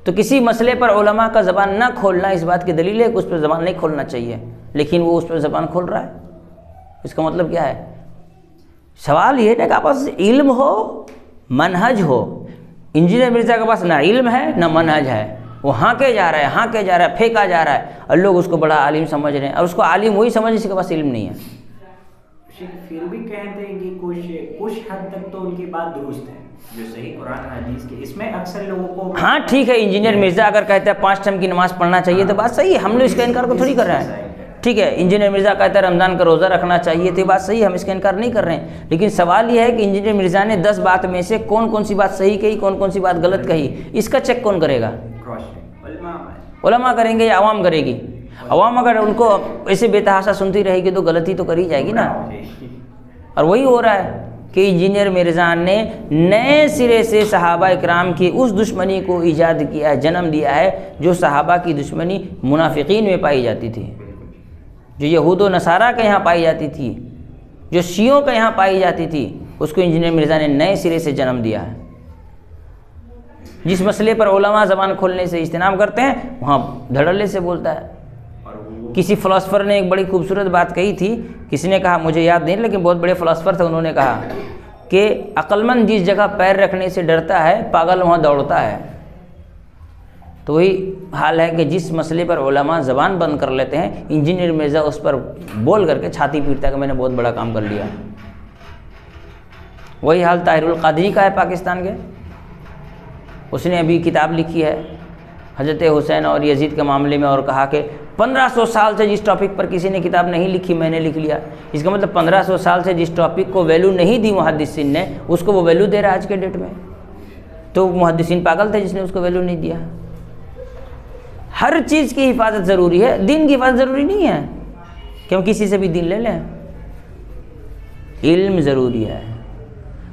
تو کسی مسئلے پر علماء کا زبان نہ کھولنا اس بات کی دلیل ہے کہ اس پر زبان نہیں کھولنا چاہیے، لیکن وہ اس پر زبان کھول رہا ہے. اس کا مطلب کیا ہے؟ سوال یہ ہے کہ آپ پاس علم ہو، منہج ہو. انجینئر مرزا کے پاس نہ علم ہے نہ منہج ہے، وہ ہانکے جا رہا ہے پھینکا جا رہا ہے اور لوگ اس کو بڑا عالم سمجھ رہے ہیں، اور اس کو عالم وہی سمجھ جس کے پاس علم نہیں ہے. پھر بھی کہتے ہیں کہ کچھ حد تک تو ان کی بات درست ہے جو صحیح قرآن حدیث کے، اس میں اکثر لوگوں کو ہاں ٹھیک ہے. انجینئر مرزا اگر کہتا ہے 5 ٹائم کی نماز پڑھنا چاہیے تو بات صحیح ہے، ہم لوگ اس کا انکار کو تھوڑی کر رہے ہیں. ٹھیک ہے، انجینئر مرزا کہتا ہے رمضان کا روزہ رکھنا چاہیے تو یہ بات صحیح ہے، ہم اس کا انکار نہیں کر رہے ہیں. لیکن سوال یہ ہے کہ انجینئر مرزا نے 10 بات میں سے کون سی بات صحیح کہی، کون سی بات غلط کہی، اس کا چیک کون کرے گا؟ علماء کریں گے یا عوام کرے گی؟ عوام اگر ان کو ایسے بے تحاشا سنتی رہے گی تو غلطی تو کری جائے گی نا. اور وہی ہو رہا ہے کہ انجینئر مرزا نے نئے سرے سے صحابہ اکرام کی اس دشمنی کو ایجاد کیا ہے، جنم دیا ہے جو صحابہ کی دشمنی منافقین میں پائی جاتی تھی، جو یہود و نصارہ کے یہاں پائی جاتی تھی، جو شیعوں کے یہاں پائی جاتی تھی، اس کو انجینئر مرزا نے نئے سرے سے جنم دیا ہے. جس مسئلے پر علماء زبان کھولنے سے اجتناب کرتے ہیں وہاں دھڑلے سے بولتا ہے. کسی فلاسفر نے ایک بڑی خوبصورت بات کہی تھی، کسی نے کہا، مجھے یاد نہیں لیکن بہت بڑے فلاسفر تھے، انہوں نے کہا کہ عقل مند جس جگہ پیر رکھنے سے ڈرتا ہے پاگل وہاں دوڑتا ہے. تو وہی حال ہے کہ جس مسئلے پر علماء زبان بند کر لیتے ہیں انجینئر مرزا اس پر بول کر کے چھاتی پیٹتا ہے کہ میں نے بہت بڑا کام کر لیا. وہی حال طاہر القادری کا ہے پاکستان کے. اس نے ابھی کتاب لکھی ہے حضرت حسین اور یزید کے معاملے میں، اور کہا کہ 1500 سال سے جس ٹاپک پر کسی نے کتاب نہیں لکھی میں نے لکھ لیا. اس کا مطلب 1500 سال سے جس ٹاپک کو ویلیو نہیں دی محدثین نے اس کو وہ ویلیو دے رہا ہے آج کے ڈیٹ میں. تو محدثین پاگل تھے جس نے اس کو ویلیو نہیں دیا. ہر چیز کی حفاظت ضروری ہے، دین کی حفاظت ضروری نہیں ہے کہ ہم کسی سے بھی دین لے لیں. علم ضروری ہے،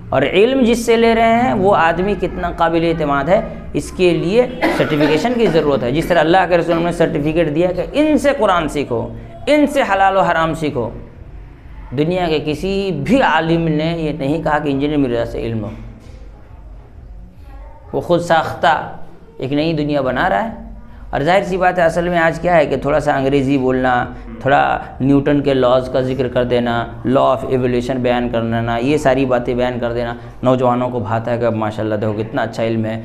اور علم جس سے لے رہے ہیں وہ آدمی کتنا قابل اعتماد ہے اس کے لیے سرٹیفکیشن کی ضرورت ہے. جس طرح اللہ کے رسول نے سرٹیفکیٹ دیا کہ ان سے قرآن سیکھو، ان سے حلال و حرام سیکھو. دنیا کے کسی بھی عالم نے یہ نہیں کہا کہ انجینئر مرزا سے علم ہو. وہ خود ساختہ ایک نئی دنیا بنا رہا ہے. اور ظاہر سی بات ہے اصل میں آج کیا ہے کہ تھوڑا سا انگریزی بولنا، تھوڑا نیوٹن کے لاز کا ذکر کر دینا، لا آف ایولیوشن بیان کر دینا، یہ ساری باتیں بیان کر دینا نوجوانوں کو بھاتا ہے کہ ماشاءاللہ دیکھو کتنا اچھا علم ہے،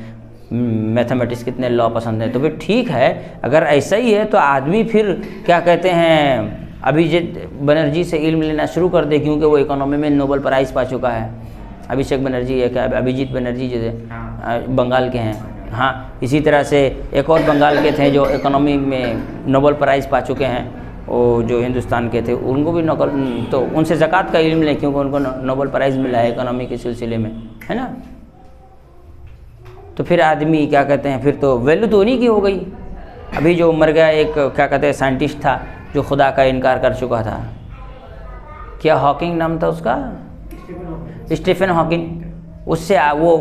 میتھمیٹکس کتنے لا پسند ہے. تو پھر ٹھیک ہے اگر ایسا ہی ہے تو آدمی پھر کیا کہتے ہیں ابھیجیت بنرجی سے علم لینا شروع کر دے، کیونکہ وہ اکنامی میں نوبل پرائز پا چکا ہے. ابھیشیک بنرجی ہے کہ ابھیجیت بنرجی جو بنگال کے ہیں. ہاں اسی طرح سے ایک اور بنگال کے تھے جو اکنامی میں نوبل پرائز پا چکے ہیں، وہ جو ہندوستان کے تھے، ان کو بھی تو ان سے زکوٰۃ کا علم لیں کیونکہ ان کو نوبل پرائز ملا ہے اکنامی کے سلسلے میں، ہے نا. تو پھر آدمی کیا کہتے ہیں پھر تو ویلیو تو انہیں کی ہو گئی. ابھی جو مر گیا ایک کیا کہتے ہیں سائنٹسٹ تھا جو خدا کا انکار کر چکا تھا، کیا ہاکنگ نام تھا اس کا، اسٹیفن ہاکنگ. اس سے وہ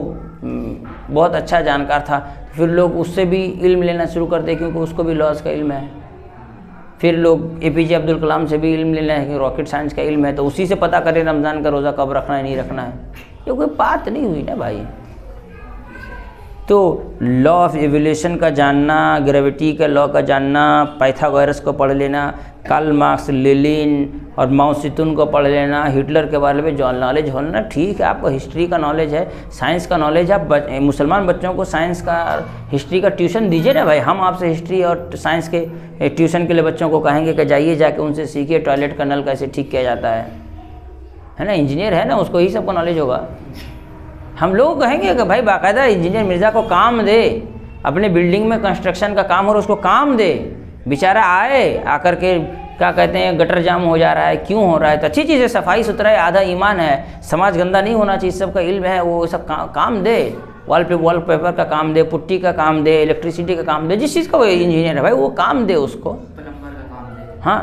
بہت اچھا جانکار تھا. پھر لوگ اس سے بھی علم لینا شروع کرتے کیونکہ اس کو بھی لاز کا علم ہے. پھر لوگ اے پی جے عبد الکلام سے بھی علم لینا ہے کہ راکٹ سائنس کا علم ہے، تو اسی سے پتہ کریں رمضان کا روزہ کب رکھنا ہے نہیں رکھنا ہے. یہ کوئی بات نہیں ہوئی نا بھائی. تو لا آف ایولیوشن کا جاننا، گریویٹی کا لا کا جاننا، پائتھاگورس کو پڑھ لینا، کارل مارکس، لینن اور ماؤ زیتون کو پڑھ لینا، ہٹلر کے بارے میں جو نالج ہونا، ٹھیک ہے آپ کو ہسٹری کا نالج ہے، سائنس کا نالج ہے، آپ مسلمان بچوں کو سائنس کا ہسٹری کا ٹیوشن دیجیے نا بھائی. ہم آپ سے ہسٹری اور سائنس کے ٹیوشن کے لیے بچوں کو کہیں گے کہ جائیے جا کے ان سے سیکھیے ٹوائلٹ کا نل کیسے ٹھیک کیا جاتا ہے نا. انجینئر ہے نا، اس کو ہی سب کو نالج ہوگا. ہم لوگ کہیں گے کہ بھائی باقاعدہ انجینئر مرزا کو کام دے، اپنے بلڈنگ میں کنسٹرکشن کا کام ہو رہا ہے اس کو کام دے، بیچارہ آئے آ کر کے کیا کہتے ہیں گٹر جام ہو جا رہا ہے، کیوں ہو رہا ہے؟ تو اچھی چیز ہے، صفائی ستھرائی آدھا ایمان ہے، سماج گندہ نہیں ہونا چاہیے، سب کا علم ہے، وہ سب کام دے، وال پیپر کا کام دے، پٹی کا کام دے، الیکٹریسٹی کا کام دے، جس چیز کا وہ انجینئر ہے بھائی وہ کام دے اس کو. پلمبر کا کام دے. ہاں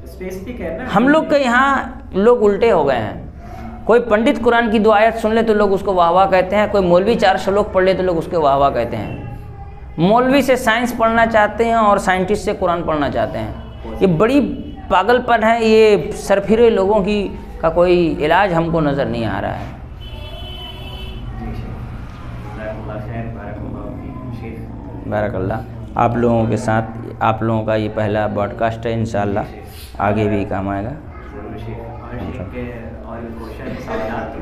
اسپیسیفک ہے نا. ہم لوگ کے یہاں لوگ الٹے ہو گئے ہیں. کوئی پنڈت قرآن کی 2 آیت سن لے تو لوگ اس کو واہ واہ کہتے ہیں، کوئی مولوی 4 شلوک پڑھ لے تو لوگ اس کے واہ واہ کہتے ہیں. مولوی سے سائنس پڑھنا چاہتے ہیں اور سائنٹسٹ سے قرآن پڑھنا چاہتے ہیں. یہ بڑی پاگل پن ہے، یہ سرپھرے لوگوں کی کا کوئی علاج ہم کو نظر نہیں آ رہا ہے. بارک اللہ. آپ لوگوں کے ساتھ آپ لوگوں کا یہ پہلا براڈ کاسٹ ہے، انشاءاللہ آگے بھی کام آئے گا.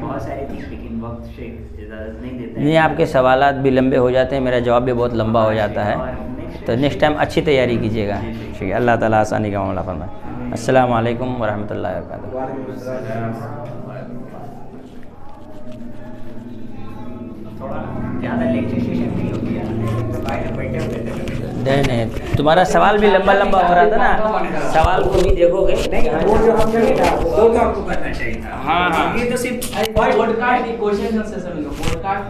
بہت ساری تھی لیکن وقت شیخ اجازت نہیں دیتے ہیں. نہیں، آپ کے سوالات بھی لمبے ہو جاتے ہیں، میرا جواب بھی بہت لمبا ہو جاتا ہے، تو نیکسٹ ٹائم اچھی تیاری کیجیے گا. ٹھیک ہے، اللہ تعالیٰ آسانی کا معاملہ فرمائے. السلام علیکم ورحمۃ اللہ وبرکاتہ. وعلیکم السلام. تھوڑا زیادہ لیکچر سیشن نہیں ہو گیا، بیٹھے ہوئے تھے. نہیں تمہارا سوال بھی لمبا لمبا ہو رہا تھا نا، سوال کو بھی دیکھو گے. نہیں وہ جو ہم نے وہ تو آپ کو کرنا چاہیے تھا. ہاں یہ تو صرف پوڈکاسٹ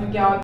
میں کیا